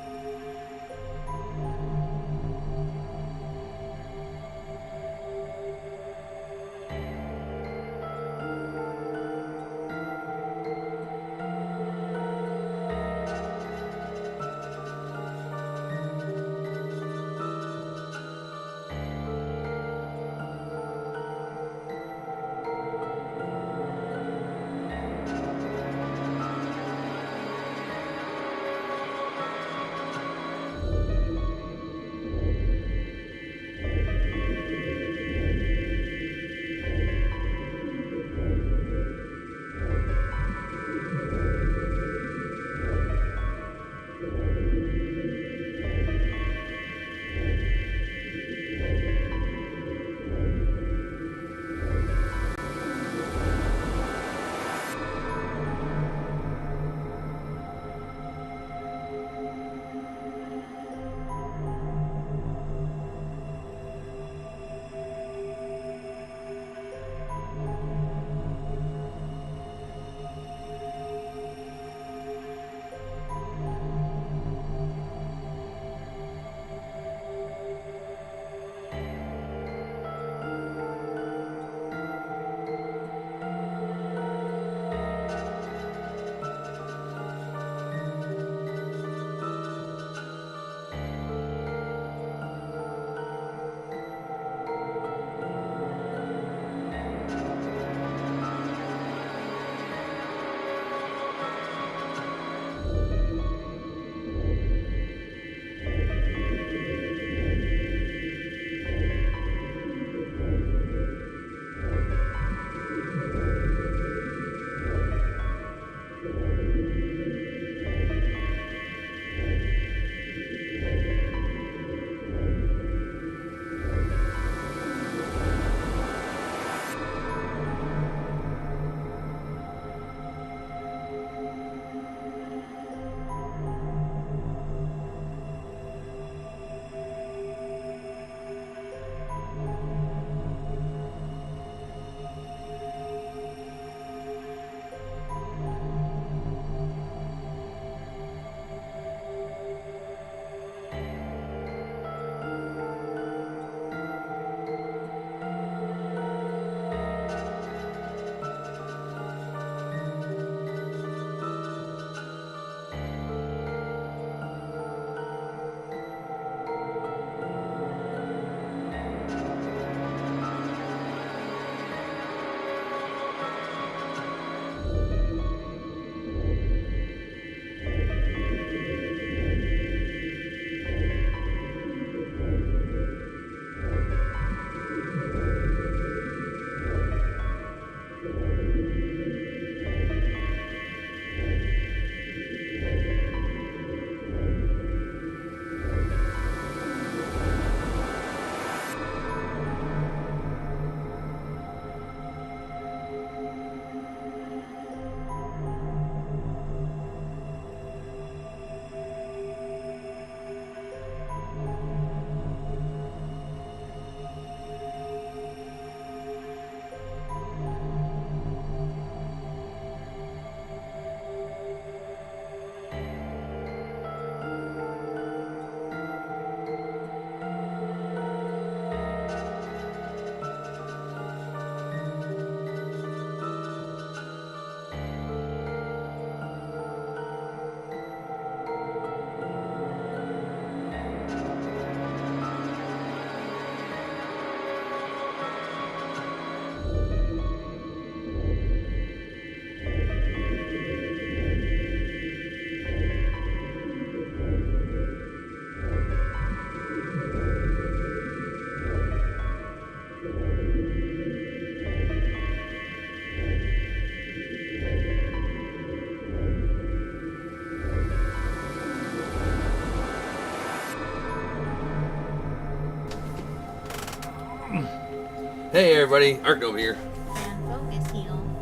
Hey everybody, Ark over here. And focus heal.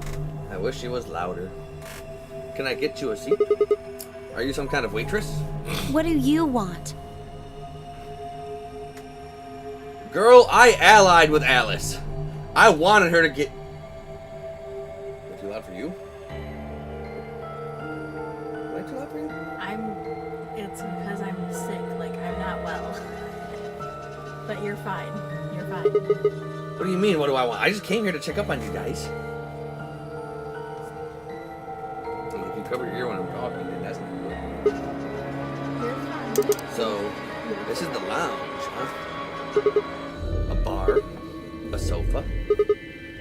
I wish it was louder. Can I get you a seat? Are you some kind of waitress? What do you want? Girl, I allied with Alice. I wanted her to get... Am I too loud for you? Am I too loud for you? It's because I'm sick. Like, I'm not well. But you're fine. You're fine. What do you mean, what do I want? I just came here to check up on you guys. If you cover your ear when I'm talking, then that's not good. You're fine. So, this is the lounge, huh? A bar, a sofa,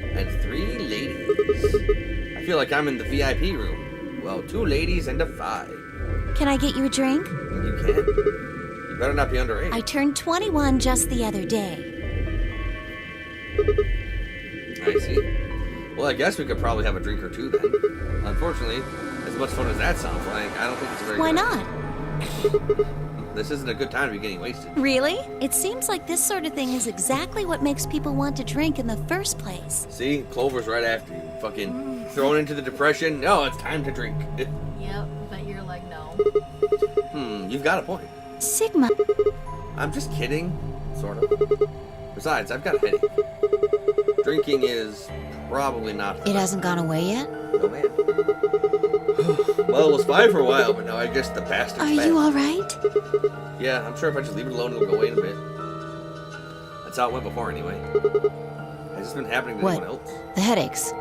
and 3 ladies. I feel like I'm in the VIP room. Well, 2 ladies and a 5. Can I get you a drink? You can. You better not be underage. I turned 21 just the other day. I see. Well, I guess we could probably have a drink or 2 then. Unfortunately, as much fun as that sounds like, I don't think it's a very Why good not? idea. This isn't a good time to be getting wasted. Really? It seems like this sort of thing is exactly what makes people want to drink in the first place. See? Clover's right after you. Fucking thrown into the depression. No, it's time to drink. Yep, but you're like, no. You've got a point. Sigma. I'm just kidding. Sort of. Besides, I've got a headache. Drinking is probably not... It hasn't gone away yet? No, man. Well, it was fine for a while, but now I guess the bastard's Are back. you alright? Yeah, I'm sure if I just leave it alone, it'll go away in a bit. That's how it went before, anyway. Has this been happening to What? anyone else? The headaches.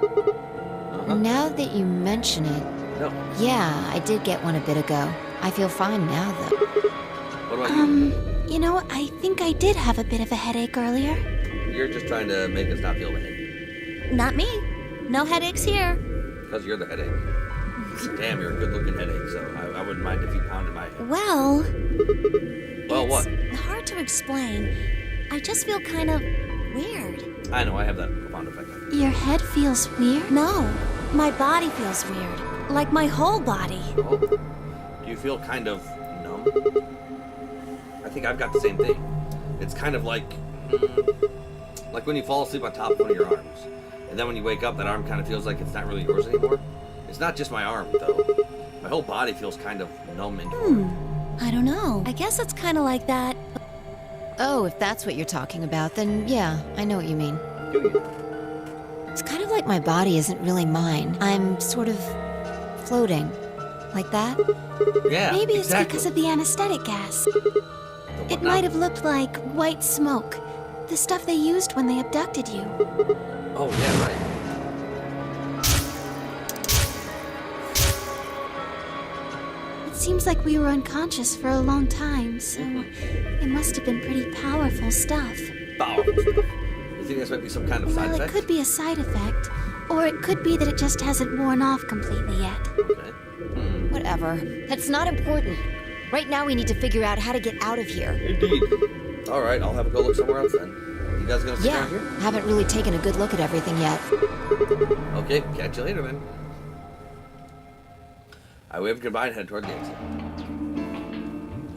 Now that you mention it... No. Yeah, I did get one a bit ago. I feel fine now, though. What about you? You know, I think I did have a bit of a headache earlier. You're just trying to make us not feel bad. Not me. No headaches here. Because you're the headache. Damn, you're a good-looking headache, so I wouldn't mind if you pounded my head. Well... Well, what? It's hard to explain. I just feel kind of weird. I know, I have that profound effect. Your head feels weird? No. My body feels weird. Like my whole body. Oh. Do you feel kind of numb? I think I've got the same thing. It's kind of like when you fall asleep on top of one of your arms. And then when you wake up, that arm kind of feels like it's not really yours anymore. It's not just my arm, though. My whole body feels kind of numb and I don't know. I guess it's kind of like that. Oh, if that's what you're talking about, then yeah, I know what you mean. It's kind of like my body isn't really mine. I'm sort of floating. Like that? Yeah, Maybe it's exactly. because of the anesthetic gas. It might have looked like white smoke. The stuff they used when they abducted you. Oh, yeah, right. It seems like we were unconscious for a long time, so it must have been pretty powerful stuff. Powerful stuff. You think this might be some kind of side Well, it effect? could be a side effect, or it could be that it just hasn't worn off completely yet. Okay. Whatever. That's not important. Right now we need to figure out how to get out of here. Indeed. Alright, I'll have a go look somewhere else then. You guys gonna sit down here? Haven't really taken a good look at everything yet. Okay, catch you later then. I wave goodbye and head toward the exit.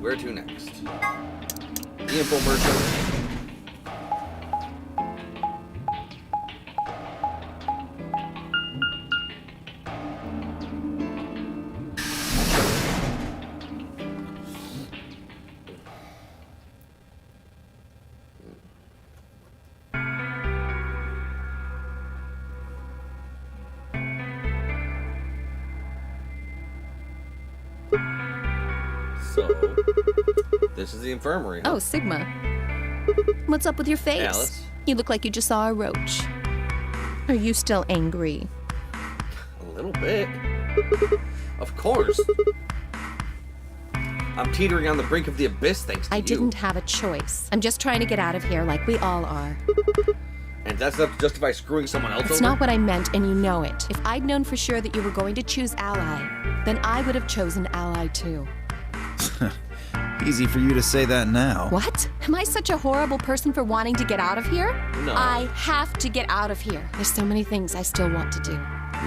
Where to next? The infomercial. So, this is the infirmary. Huh? Oh, Sigma. What's up with your face? Alice? You look like you just saw a roach. Are you still angry? A little bit. Of course. I'm teetering on the brink of the abyss thanks to you. I didn't have a choice. I'm just trying to get out of here like we all are. And that's not to justify screwing someone else It's over? not what I meant, and you know it. If I'd known for sure that you were going to choose Ally, then I would have chosen Ally too. Easy for you to say that now. What? Am I such a horrible person for wanting to get out of here? No. I have to get out of here. There's so many things I still want to do.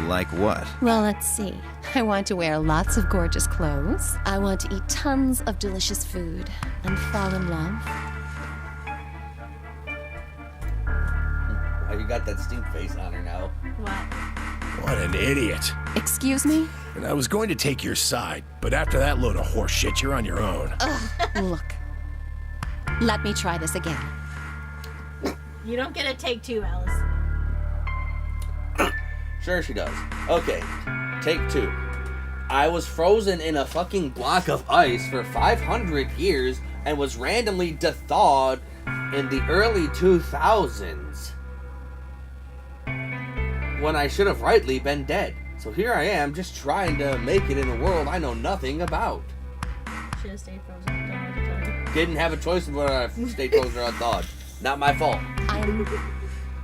Like what? Well, let's see. I want to wear lots of gorgeous clothes. I want to eat tons of delicious food and fall in love. You got that stink face on her now. What? What an idiot. Excuse me? And I was going to take your side, but after that load of horse shit, you're on your own. Look. Let me try this again. You don't get a take two, Alice. Sure she does. Okay, take 2. I was frozen in a fucking block of ice for 500 years and was randomly thawed in the early 2000s. When I should have rightly been dead. So here I am, just trying to make it in a world I know nothing about. Should have stayed frozen. Don't know what to tell you. Didn't have a choice of whether I stayed frozen or unthawed. Not my fault. I'm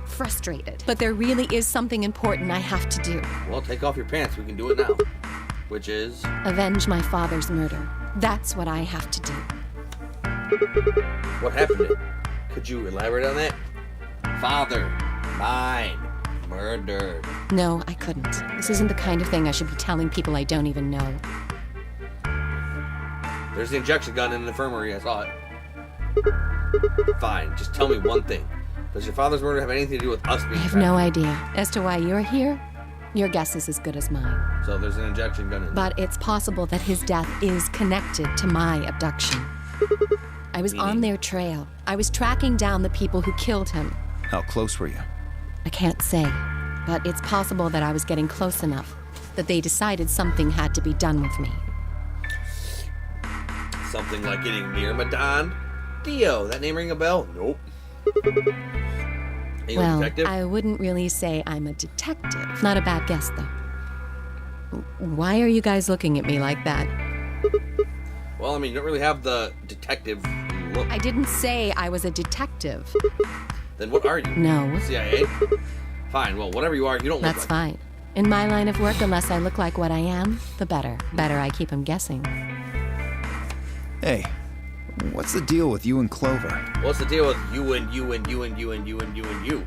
frustrated. But there really is something important I have to do. Well, take off your pants. We can do it now. Which is? Avenge my father's murder. That's what I have to do. What happened? Could you elaborate on that? Father, mine, murdered. No, I couldn't. This isn't the kind of thing I should be telling people I don't even know. There's the injection gun in the infirmary. I saw it. Fine, just tell me one thing. Does your father's murder have anything to do with us being I have trapped? no idea. As to why you're here, your guess is as good as mine. So there's an injection gun in But it's possible that his death is connected to my abduction. I was on their trail. I was tracking down the people who killed him. How close were you? I can't say, but it's possible that I was getting close enough that they decided something had to be done with me. Something like getting near Madame Dio. That name ring a bell? Nope. Are you a Well, detective? I wouldn't really say I'm a detective. Not a bad guess, though. Why are you guys looking at me like that? Well, I mean, you don't really have the detective look. I didn't say I was a detective. Then what are you? No. CIA? Fine, well, whatever you are, you don't look That's like fine. In my line of work, the less I look like what I am, the better. Better I keep them guessing. Hey, what's the deal with you and Clover? What's the deal with you and you and you and you and you and you and you?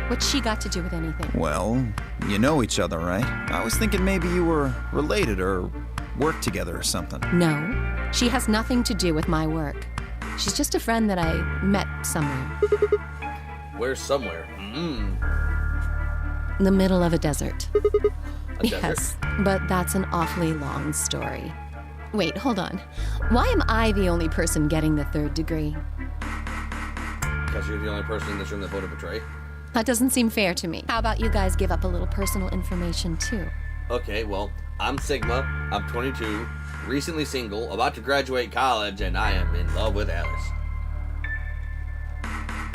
What's she got to do with anything? Well, you know each other, right? I was thinking maybe you were related or worked together or something. No, she has nothing to do with my work. She's just a friend that I met somewhere. Where's somewhere? In the middle of a desert. A Yes, desert? but that's an awfully long story. Wait, hold on. Why am I the only person getting the 3rd degree? Because you're the only person in this room that voted betray. That doesn't seem fair to me. How about you guys give up a little personal information, too? Okay, well, I'm Sigma, I'm 22, recently single, about to graduate college, and I am in love with Alice.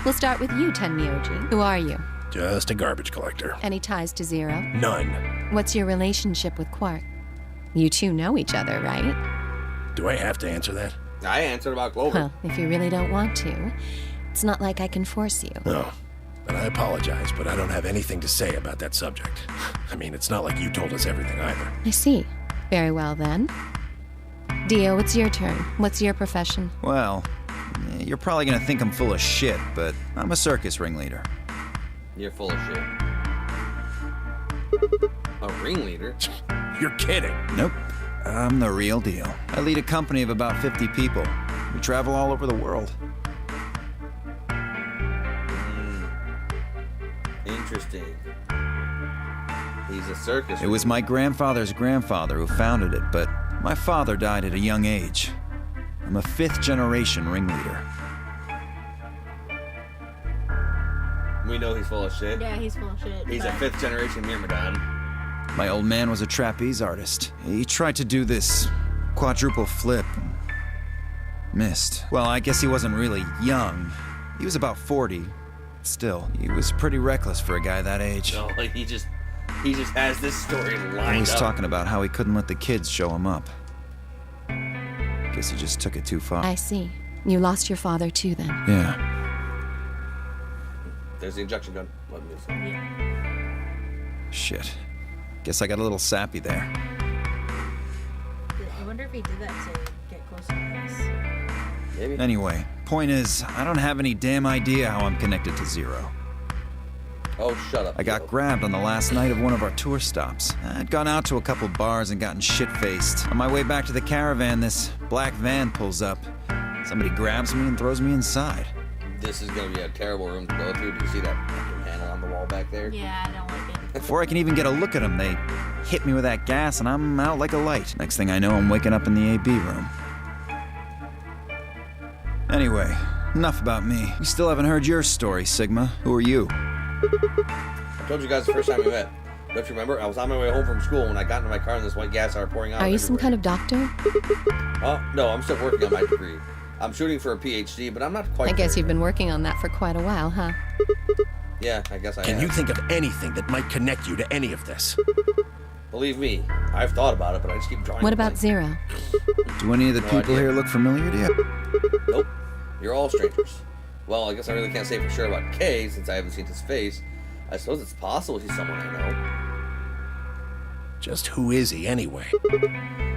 We'll start with you, Tenmyoji. Who are you? Just a garbage collector. Any ties to Zero? None. What's your relationship with Quark? You two know each other, right? Do I have to answer that? I answered about Clover. Well, if you really don't want to, it's not like I can force you. No. And I apologize, but I don't have anything to say about that subject. I mean, it's not like you told us everything either. I see. Very well, then. Dio, it's your turn. What's your profession? Well, you're probably gonna think I'm full of shit, but I'm a circus ringleader. You're full of shit. A ringleader? You're kidding. Nope. I'm the real deal. I lead a company of about 50 people. We travel all over the world. Interesting. He's a circus. It was my grandfather's grandfather who founded it, but my father died at a young age. I'm a 5th generation ringleader. We know he's full of shit. Yeah, he's full of shit. He's a but 5th generation Myrmidon. My old man was a trapeze artist. He tried to do this quadruple flip and missed. Well, I guess he wasn't really young. He was about 40. Still, he was pretty reckless for a guy that age. No, like he just has this story lined Always up. talking about how he couldn't let the kids show him up. Guess he just took it too far. I see. You lost your father, too, then. Yeah. There's the injection gun. Let me see. Shit. Guess I got a little sappy there. I wonder if he did that to get closer to us. Maybe. Anyway, point is, I don't have any damn idea how I'm connected to Zero. Oh, shut up. I got grabbed on the last night of one of our tour stops. I'd gone out to a couple bars and gotten shit-faced. On my way back to the caravan, this black van pulls up. Somebody grabs me and throws me inside. This is gonna be a terrible room to go through. Do you see that fucking panel on the wall back there? Yeah, I don't like it. Before I can even get a look at them, they hit me with that gas and I'm out like a light. Next thing I know, I'm waking up in the AB room. Anyway, enough about me. We still haven't heard your story, Sigma. Who are you? I told you guys the first time we met. Don't you remember? I was on my way home from school when I got into my car and this white gas started pouring out. Are you some kind of doctor? Oh, no, I'm still working on my degree. I'm shooting for a PhD, but I'm not quite I guess there you've yet. been working on that for quite a while, huh? Yeah, I guess I Can have. you think of anything that might connect you to any of this? Believe me, I've thought about it, but I just keep drawing. What the about blank. Zero? Do any of the No people idea. here look familiar to you? Nope. You're all strangers. Well, I guess I really can't say for sure about Kay since I haven't seen his face. I suppose it's possible he's someone I know. Just who is he anyway?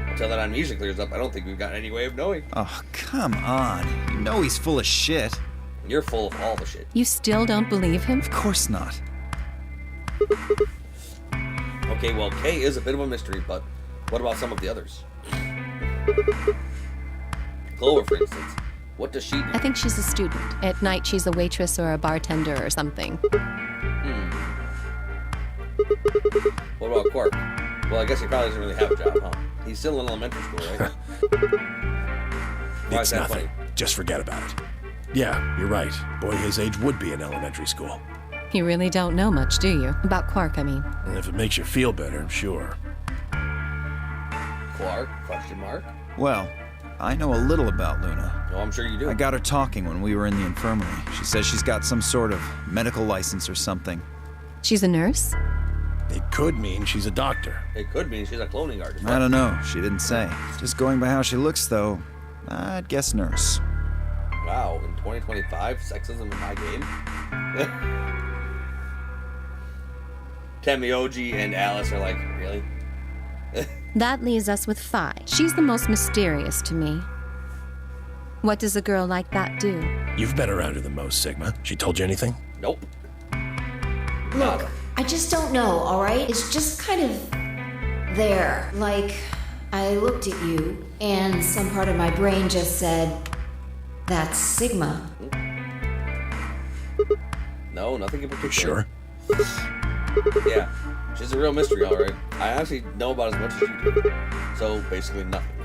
Until that amnesia clears up, I don't think we've got any way of knowing. Oh, come on. You know he's full of shit. You're full of all the shit. You still don't believe him? Of course not. Okay, well, Kay is a bit of a mystery, but what about some of the others? Clover, for instance. What does she do? I think she's a student. At night, she's a waitress or a bartender or something. What about Quark? Well, I guess he probably doesn't really have a job, huh? He's still in elementary school, right? Why It's is that nothing. funny? Just forget about it. Yeah, you're right. Boy his age would be in elementary school. You really don't know much, do you? About Quark, I mean. And if it makes you feel better, sure. Quark? Question mark? Well, I know a little about Luna. No, I'm sure you do. I got her talking when we were in the infirmary. She says she's got some sort of medical license or something. She's a nurse? It could mean she's a doctor. It could mean she's a cloning artist. I don't know. She didn't say. Just going by how she looks, though, I'd guess nurse. Wow, in 2025, sexism in my game? Temioji and Alice are like, really? That leaves us with 5. She's the most mysterious to me. What does a girl like that do? You've been around her the most, Sigma. She told you anything? Nope. Look, I just don't know, alright? It's just kind of there. Like, I looked at you, and some part of my brain just said, that's Sigma. No, nothing in particular. Sure. Yeah, she's a real mystery, alright. I actually know about as much as you do. So, basically nothing.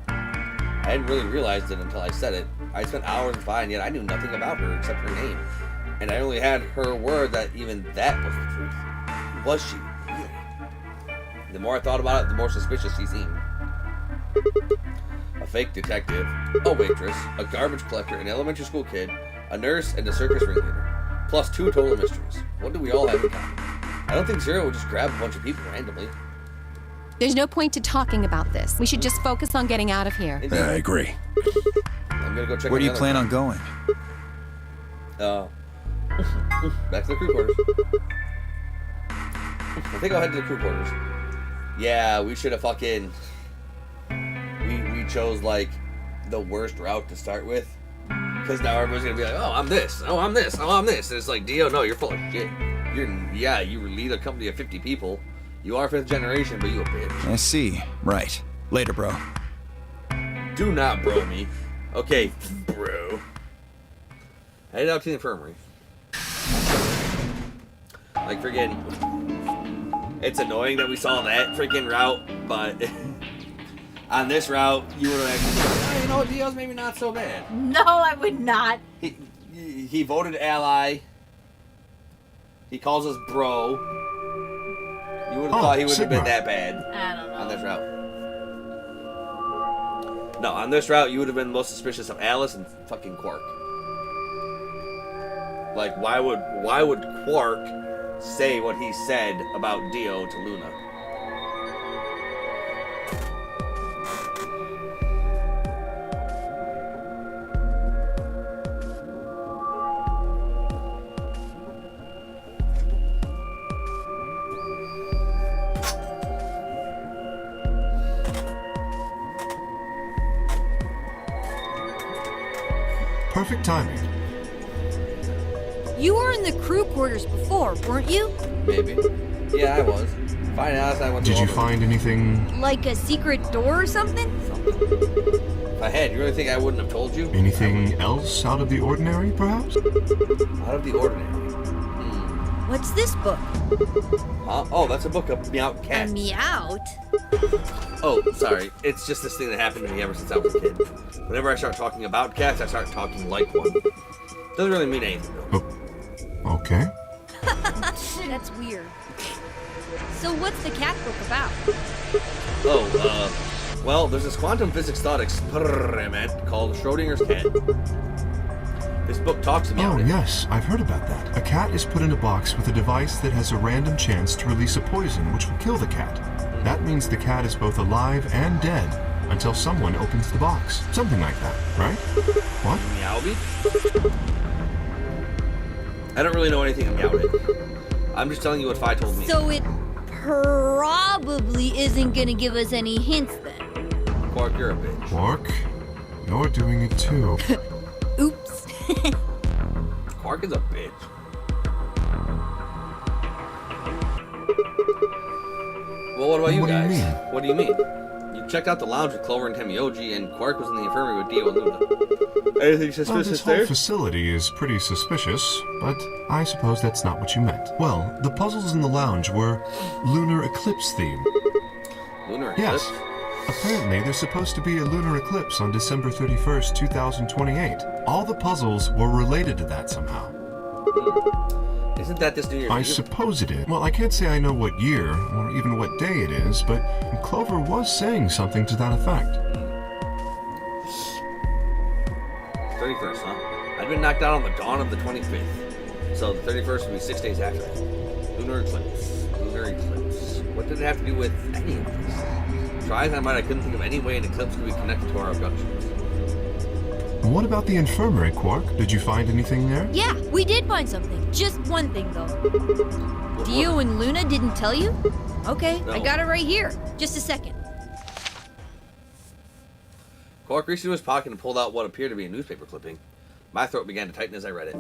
I hadn't really realized it until I said it. I spent hours with Vi, and yet I knew nothing about her except her name. And I only had her word that even that was the truth. Was she? Really? The more I thought about it, the more suspicious she seemed. A fake detective, a waitress, a garbage collector, an elementary school kid, a nurse, and a circus ringleader. Plus 2 total mysteries. What do we all have in common? I don't think Zero would just grab a bunch of people randomly. There's no point to talking about this. We should just focus on getting out of here. I agree. I'm gonna go check. Where do you on the plan other on going? back to the crew quarters. I think I'll head to the crew quarters. Yeah, we should have fucking... We chose, like, the worst route to start with. Because now everybody's gonna be like, oh, I'm this. Oh, I'm this. Oh, I'm this. And it's like, Dio, no, you're full of shit. You lead a company of 50 people. You are 5th generation, but you a bitch. I see. Right. Later, bro. Do not bro me. Okay, bro. Head out to the infirmary. Like, freaking... It's annoying that we saw that freaking route, but... on this route, you would have actually been like, oh, you know what, Dio's maybe not so bad. No, I would not. He voted ally. He calls us bro. You would have thought he would have been that bad. I don't know. On this route. No, on this route, you would have been most suspicious of Alice and fucking Quark. Like, why would Quark say what he said about Dio to Luna? Perfect timing. You were in the crew quarters before, weren't you? Maybe. Yeah, I was. Fine, Alice, I went to Did you all find anything? Like a secret door or something? Something. If I had, you really think I wouldn't have told you? Anything else out of the ordinary, perhaps? Out of the ordinary. What's this book? Huh? Oh, that's a book of Meowt Cat. A meowt? Oh, sorry. It's just this thing that happened to me ever since I was a kid. Whenever I start talking about cats, I start talking like one. Doesn't really mean anything, though. Oh, okay. That's weird. So what's the cat book about? Well, there's this quantum physics thought experiment called Schrodinger's cat. This book talks to me. Oh, yes, I've heard about that. A cat is put in a box with a device that has a random chance to release a poison which will kill the cat. That means the cat is both alive and dead until someone opens the box. Something like that, right? What? Meowby? I don't really know anything about it. I'm just telling you what Fi told me. So it probably isn't gonna give us any hints then. Quark, you're a bitch. Quark, you're doing it too. Oops. Quark is a bitch. Well, what about you guys? What do you mean? What do you mean? You checked out the lounge with Clover and Temioji, and Quark was in the infirmary with Dio and Luna. Anything suspicious this there? whole facility is pretty suspicious, but I suppose that's not what you meant. Well, the puzzles in the lounge were lunar eclipse themed. Lunar Yes. eclipse? Apparently, there's supposed to be a lunar eclipse on December 31st, 2028. All the puzzles were related to that somehow. Isn't that this New Year's I Eve? suppose it is. Well, I can't say I know what year, or even what day it is, but Clover was saying something to that effect. 31st, huh? I'd been knocked out on the dawn of the 25th. So the 31st would be 6 days after that. Lunar eclipse. Lunar eclipse. What did it have to do with any of this? Try as I might, I couldn't think of any way an eclipse could be connected to our abductions. What about the infirmary, Quark? Did you find anything there? Yeah, we did find something. Just one thing, though. Dio and Luna didn't tell you? Okay, No. I got it right here. Just a second. Quark reached into his pocket and pulled out what appeared to be a newspaper clipping. My throat began to tighten as I read it.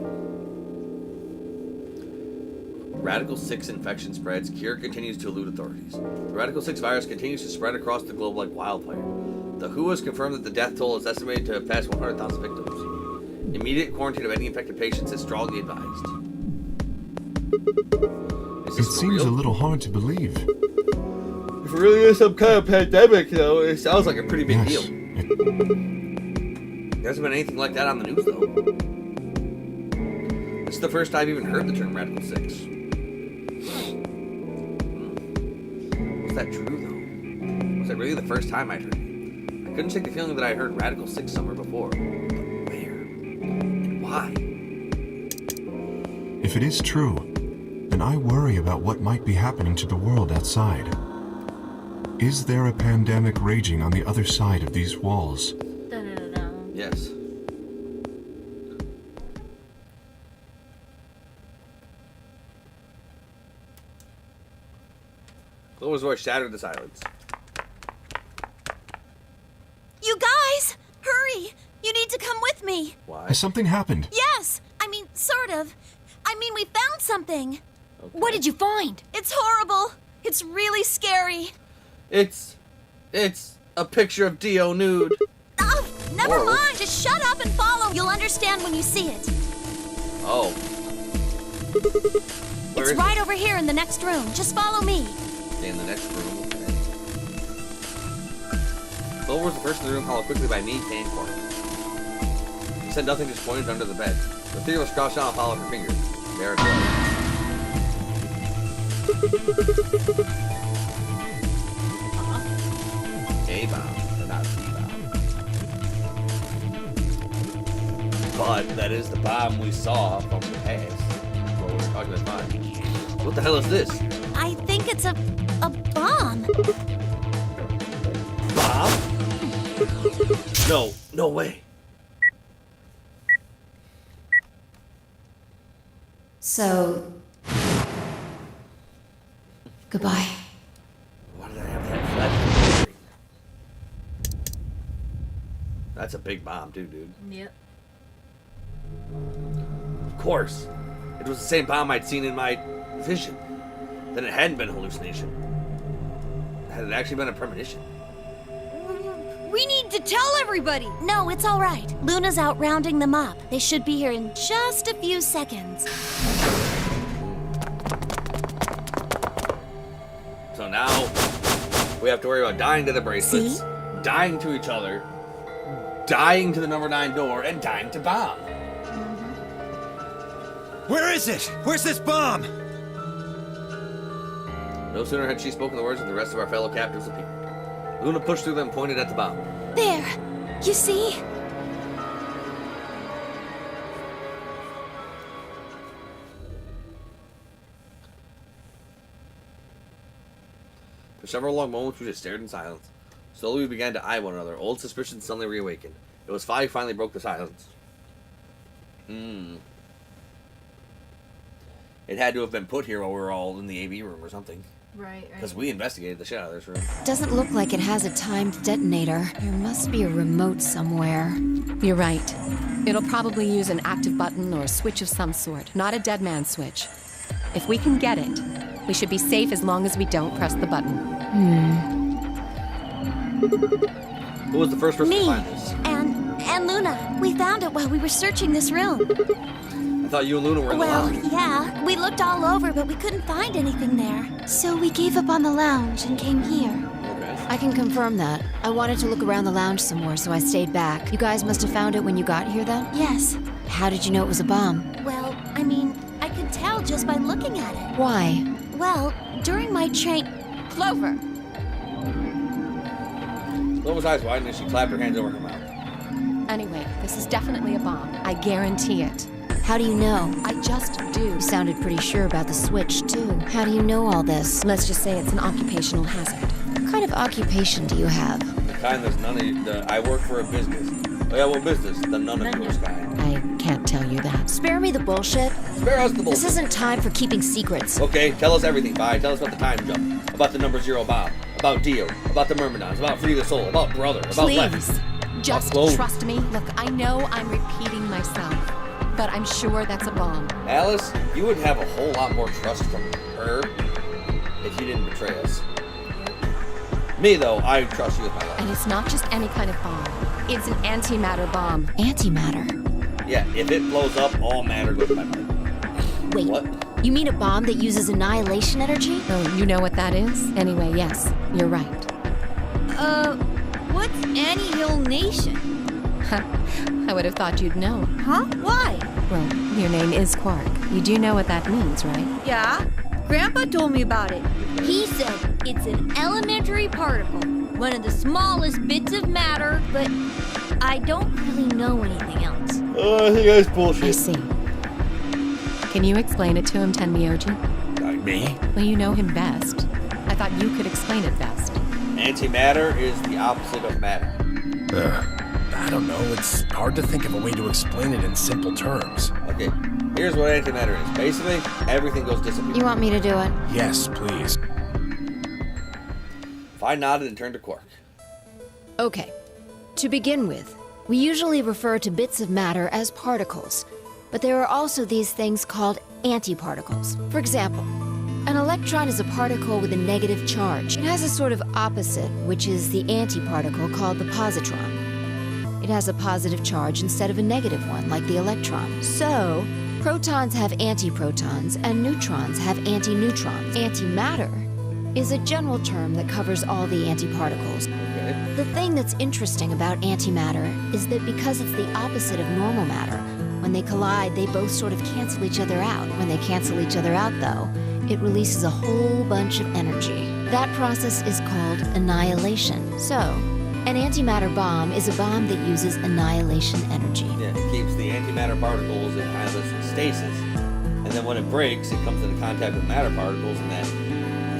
Radical 6 infection spreads. Cure continues to elude authorities. The Radical 6 virus continues to spread across the globe like wildfire. The WHO has confirmed that the death toll is estimated to have passed 100,000 victims. Immediate quarantine of any infected patients is strongly advised. Is It this for seems real? a little hard to believe. If it really is some kind of pandemic, though, it sounds like a pretty big deal. There hasn't been anything like that on the news, though. This is the first I've even heard the term Radical 6. Was that true, though? Was that really the first time I'd heard it? I couldn't shake the feeling that I heard Radical 6 somewhere before. But where? And why? If it is true, then I worry about what might be happening to the world outside. Is there a pandemic raging on the other side of these walls? Yes. Clover's voice shattered the silence. You guys! Hurry! You need to come with me! Why? Has something happened? Yes! I mean, sort of. I mean, we found something. Okay. What did you find? It's horrible. It's really scary. It's a picture of Dio nude. Oh, never Whoa. mind. Just shut up and follow. You'll understand when you see it. Oh. Where It's is right over here in the next room. Just follow me. it? In the next room. Okay. Clover was the first in the room, followed quickly by me, Kay, and Quark. He said nothing, just pointed under the bed. The three of us crouched down and followed her finger. There it was. A bomb, but not C bomb. But that is the bomb we saw from the past. What we were talking about. What the hell is this? I think it's a bomb. Bomb? No way. So, goodbye. Why did I have that flash? That's a big bomb too, dude. Yep. Of course. It was the same bomb I'd seen in my vision. Then it hadn't been a hallucination. Had it actually been a premonition? We need to tell everybody. No, it's all right. Luna's out rounding them up. They should be here in just a few seconds. So now we have to worry about dying to the bracelets, dying to each other, dying to the number 9 door, and dying to bomb. Where is it? Where's this bomb? No sooner had she spoken the words than the rest of our fellow captives appeared. Luna pushed through them and pointed at the bomb. There. You see? For several long moments, we just stared in silence. Slowly, we began to eye one another. Old suspicions suddenly reawakened. It was Fi who finally broke the silence. It had to have been put here while we were all in the AV room or something. Right. Because we investigated the shit out of this room. Doesn't look like it has a timed detonator. There must be a remote somewhere. You're right. It'll probably use an active button or a switch of some sort, not a dead man switch. If we can get it, we should be safe as long as we don't press the button. Who was the first person to find this? And Luna. We found it while we were searching this room. I thought you and Luna were in the lounge. Well, yeah. We looked all over, but we couldn't find anything there. So we gave up on the lounge and came here. Okay. I can confirm that. I wanted to look around the lounge some more, so I stayed back. You guys must have found it when you got here then? Yes. How did you know it was a bomb? Well, I mean, I could tell just by looking at it. Why? Well, during my train... Clover! Clover's eyes widened and she clapped her hands over her mouth. Anyway, this is definitely a bomb. I guarantee it. How do you know? I just do. You sounded pretty sure about the switch, too. How do you know all this? Let's just say it's an occupational hazard. What kind of occupation do you have? The kind that's none of you... I work for a business. Oh yeah, what business? The none of yours kind. I can't tell you that. Spare me the bullshit. Spare us the bullshit. This isn't time for keeping secrets. Okay, tell us everything, Fi. Tell us about the time jump. About the number 0 bomb. About Dio. About the Myrmidons. About Free the Soul. About Brother. About Left. Please, just trust me. Look, I know I'm repeating myself, but I'm sure that's a bomb. Alice, you would have a whole lot more trust from her if you didn't betray us. Me, though, I trust you with my life. And it's not just any kind of bomb. It's an antimatter bomb. Antimatter? Yeah, if it blows up, all matter goes bye-bye. Wait. What? You mean a bomb that uses annihilation energy? Oh, you know what that is? Anyway, yes, you're right. What's annihilation? I would have thought you'd know. Huh? Why? Well, your name is Quark. You do know what that means, right? Yeah. Grandpa told me about it. He said it's an elementary particle, one of the smallest bits of matter, but I don't really know anything else. Oh, I think that's bullshit. I see. Can you explain it to him, Tenmyoji? Me? Well, you know him best. I thought you could explain it best. Antimatter is the opposite of matter. I don't know. It's hard to think of a way to explain it in simple terms. Okay, here's what antimatter is. Basically, everything goes disappear. You want me to do it? Yes, please. Fi nodded and turned to Quark. Okay. To begin with, we usually refer to bits of matter as particles, but there are also these things called antiparticles. For example, an electron is a particle with a negative charge. It has a sort of opposite, which is the antiparticle called the positron. It has a positive charge instead of a negative one, like the electron. So, protons have antiprotons, and neutrons have antineutrons. Antimatter is a general term that covers all the antiparticles. Okay. The thing that's interesting about antimatter is that because it's the opposite of normal matter, when they collide, they both sort of cancel each other out. When they cancel each other out, though, it releases a whole bunch of energy. That process is called annihilation. So, an antimatter bomb is a bomb that uses annihilation energy. Yeah, it keeps the antimatter particles in kind of a stasis. And then when it breaks, it comes into contact with matter particles, and then,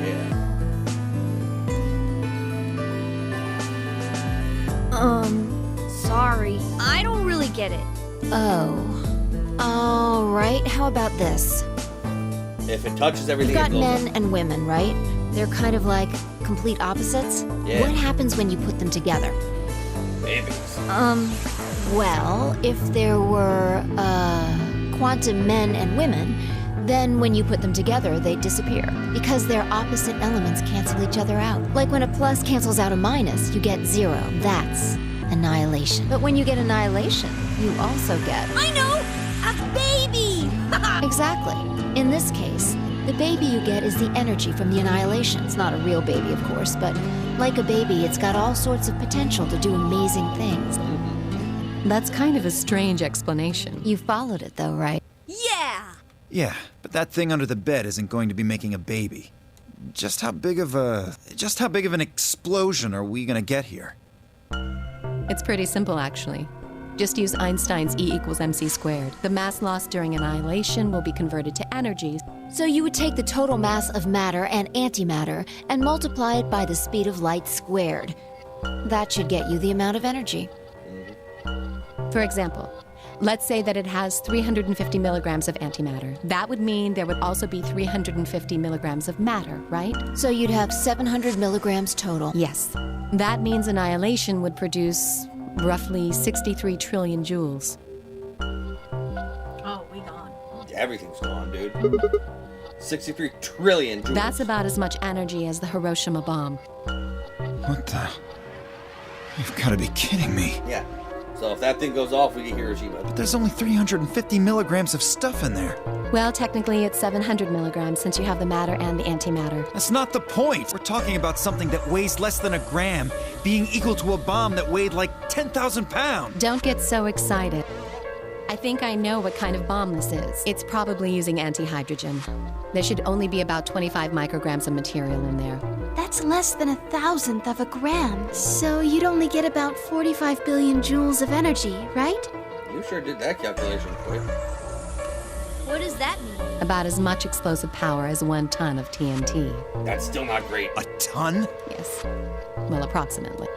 yeah. Sorry. I don't really get it. Oh. All right, how about this? If it touches everything, You've it got blows men up. and women, right? They're kind of like complete opposites. Yeah. What happens when you put them together? Babies. Well, if there were, quantum men and women, Then when you put them together, they disappear. Because their opposite elements cancel each other out. Like when a plus cancels out a minus, you get 0. That's annihilation. But when you get annihilation, you also get... I know! A baby! Exactly. In this case, the baby you get is the energy from the annihilation. It's not a real baby, of course, but like a baby, it's got all sorts of potential to do amazing things. That's kind of a strange explanation. You followed it, though, right? Yeah! Yeah, but that thing under the bed isn't going to be making a baby. Just how big of an explosion are we gonna get here? It's pretty simple, actually. Just use Einstein's E = mc squared. The mass lost during annihilation will be converted to energy. So you would take the total mass of matter and antimatter and multiply it by the speed of light squared. That should get you the amount of energy. For example, let's say that it has 350 milligrams of antimatter. That would mean there would also be 350 milligrams of matter, right? So you'd have 700 milligrams total. Yes. That means annihilation would produce roughly 63 trillion joules. Oh, we gone. Everything's gone, dude. 63 trillion joules. That's about as much energy as the Hiroshima bomb. What the? You've got to be kidding me. Yeah. So if that thing goes off, we get Hiroshima. But there's only 350 milligrams of stuff in there. Well, technically it's 700 milligrams since you have the matter and the antimatter. That's not the point. We're talking about something that weighs less than a gram, being equal to a bomb that weighed like 10,000 pounds. Don't get so excited. I think I know what kind of bomb this is. It's probably using antihydrogen. There should only be about 25 micrograms of material in there. That's less than 1,000th of a gram. So you'd only get about 45 billion joules of energy, right? You sure did that calculation quick. What does that mean? About as much explosive power as 1 ton of TNT. That's still not great. A ton? Yes. Well, approximately.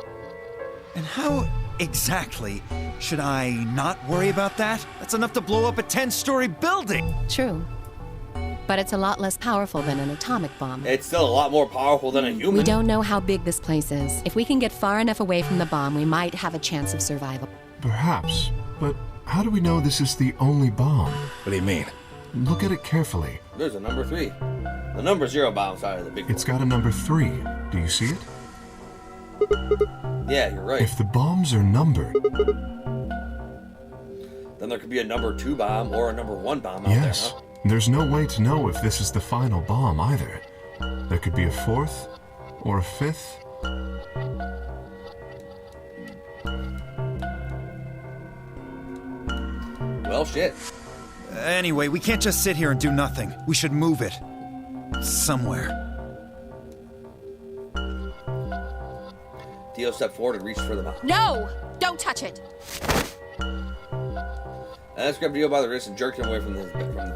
And how exactly should I not worry about that? That's enough to blow up a 10-story building. True. But it's a lot less powerful than an atomic bomb. It's still a lot more powerful than a human. We don't know how big this place is. If we can get far enough away from the bomb, we might have a chance of survival. Perhaps, but how do we know this is the only bomb? What do you mean? Look at it carefully. There's a number 3. The number 0 bomb side of the big It's got a number 3. Do you see it? Yeah, you're right. If the bombs are numbered... Then there could be a number 2 bomb or a number 1 bomb out Yes. there, huh? There's no way to know if this is the final bomb either. There could be a 4th or a 5th. Well, shit. Anyway, we can't just sit here and do nothing. We should move it. Somewhere. Dio stepped forward and reached for the bomb. No! Don't touch it! Alex grabbed Dio by the wrist and jerked him away from the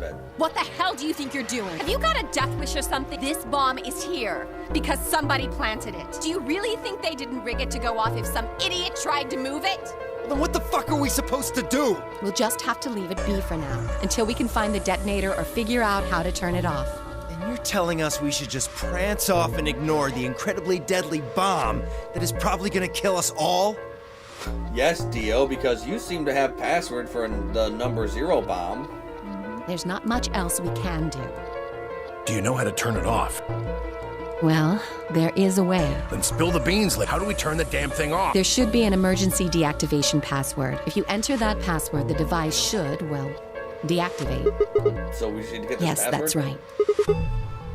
bed. What the hell do you think you're doing? Have you got a death wish or something? This bomb is here because somebody planted it. Do you really think they didn't rig it to go off if some idiot tried to move it? Then what the fuck are we supposed to do? We'll just have to leave it be for now, until we can find the detonator or figure out how to turn it off. And you're telling us we should just prance off and ignore the incredibly deadly bomb that is probably gonna kill us all? Yes, Dio, because you seem to have password for the number 0 bomb. There's not much else we can do. Do you know how to turn it off? Well, there is a way. Then spill the beans, Liv. How do we turn the damn thing off? There should be an emergency deactivation password. If you enter that password, the device should, well, deactivate. So we should get this Yes, password? that's right.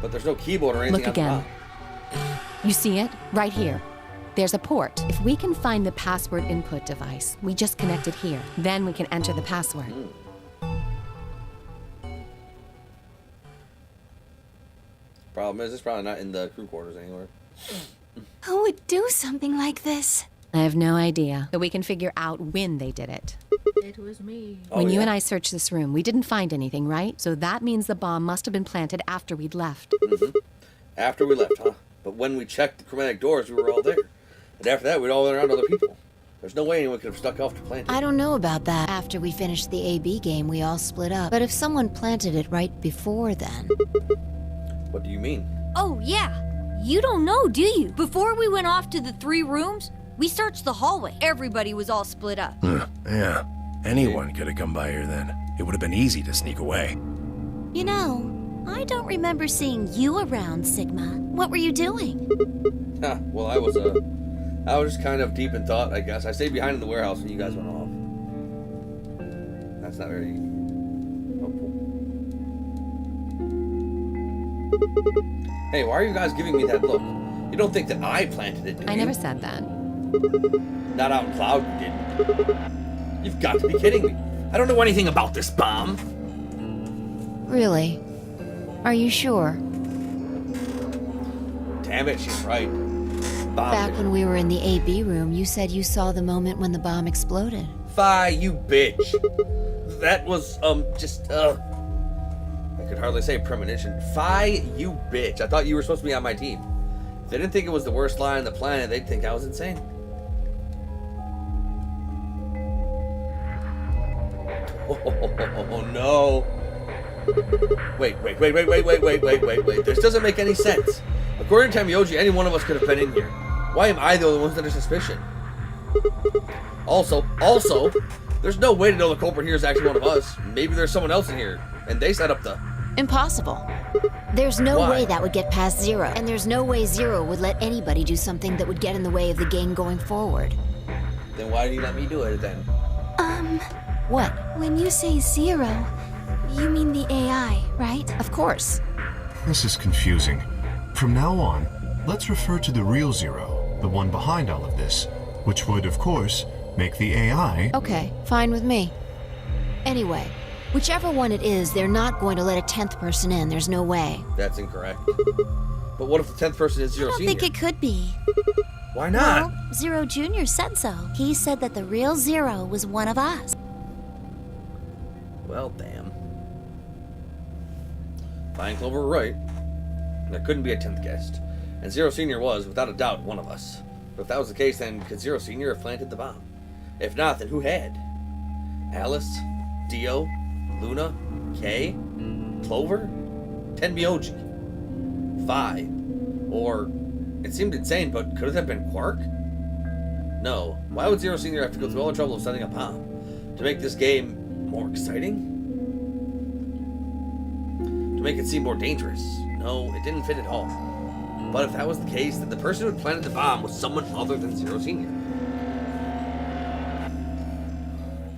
But there's no keyboard or anything Look on the again. bomb. You see it? Right here. There's a port. If we can find the password input device, we just connect it here. Then we can enter the password. Problem is, it's probably not in the crew quarters anywhere. Who would do something like this? I have no idea, but we can figure out when they did it. It was me. When you and I searched this room, we didn't find anything, right? So that means the bomb must have been planted after we'd left. After we left, huh? But when we checked the chromatic doors, we were all there. And after that, we'd all went around other people. There's no way anyone could have stuck off to plant it. I don't know about that. After we finished the AB game, we all split up. But if someone planted it right before then... What do you mean? Oh, yeah. You don't know, do you? Before we went off to the 3 rooms, we searched the hallway. Everybody was all split up. Yeah. Anyone could have come by here then. It would have been easy to sneak away. You know, I don't remember seeing you around, Sigma. What were you doing? Well, I was just kind of deep in thought, I guess. I stayed behind in the warehouse when you guys went off. That's not very helpful. Hey, why are you guys giving me that look? You don't think that I planted it, do you? I never said that. Not out in cloud, you didn't. You've got to be kidding me. I don't know anything about this bomb. Really? Are you sure? Damn it, she's right. Bomb Back when we were in the AB room, you said you saw the moment when the bomb exploded. Fie, you bitch. That was, just, I could hardly say premonition. Fie, you bitch. I thought you were supposed to be on my team. If they didn't think it was the worst lie on the planet, they'd think I was insane. Oh, no. Wait. This doesn't make any sense. According to Tamioji, any one of us could have been in here. Why am I the only one under suspicion? Also, there's no way to know the culprit here is actually one of us. Maybe there's someone else in here, and they set up the... Impossible. There's no Why? way that would get past Zero, and there's no way Zero would let anybody do something that would get in the way of the game going forward. Then why did you let me do it then? What? When you say Zero, you mean the AI, right? Of course. This is confusing. From now on, let's refer to the real Zero, the one behind all of this, which would, of course, make the AI... Okay, fine with me. Anyway, whichever one it is, they're not going to let a 10th person in. There's no way. That's incorrect. But what if the 10th person is Zero I don't Senior? think it could be. Why not? Well, Zero Jr. said so. He said that the real Zero was one of us. Well, damn. Fine Clover were right. There couldn't be a 10th guest. And Zero Senior was, without a doubt, one of us. But if that was the case, then could Zero Senior have planted the bomb? If not, then who had? Alice? Dio? Luna? Kay? Clover? Tenmyoji? Vi? Or... It seemed insane, but could it have been Quark? No. Why would Zero Senior have to go through all the trouble of setting a bomb? To make this game more exciting? To make it seem more dangerous? No, it didn't fit at all. But if that was the case, then the person who had planted the bomb was someone other than Zero Senior.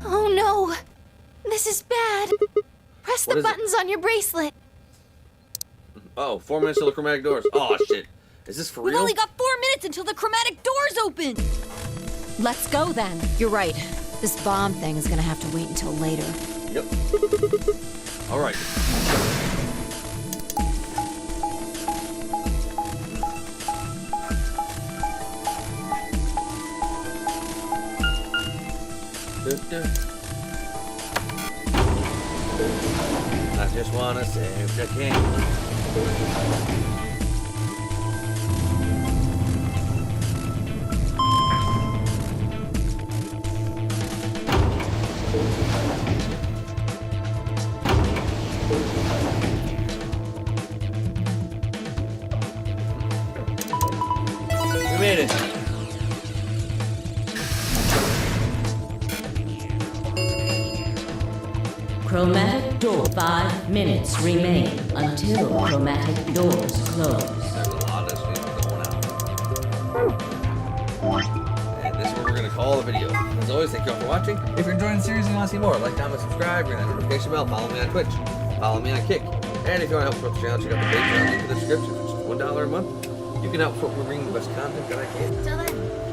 Oh no! This is bad! Press the buttons on your bracelet! Oh, 4 minutes till the chromatic doors. Oh, shit. Is this for We've real? only got 4 minutes until the chromatic doors open! Let's go then. You're right. This bomb thing is gonna have to wait until later. Yep. Alright. I just wanna save the king. We made it. Chromatic door. 5 minutes remain until chromatic doors close. There's a lot of streams going out. And this is what we're going to call the video. As always, thank you all for watching. If you're enjoying the series and you want to see more, like, comment, subscribe, ring that notification bell, follow me on Twitch, follow me on Kick. And if you want to help support the channel, check out the Patreon link in the description. For just $1 a month, you can help support me bringing the best content that I can. Till then.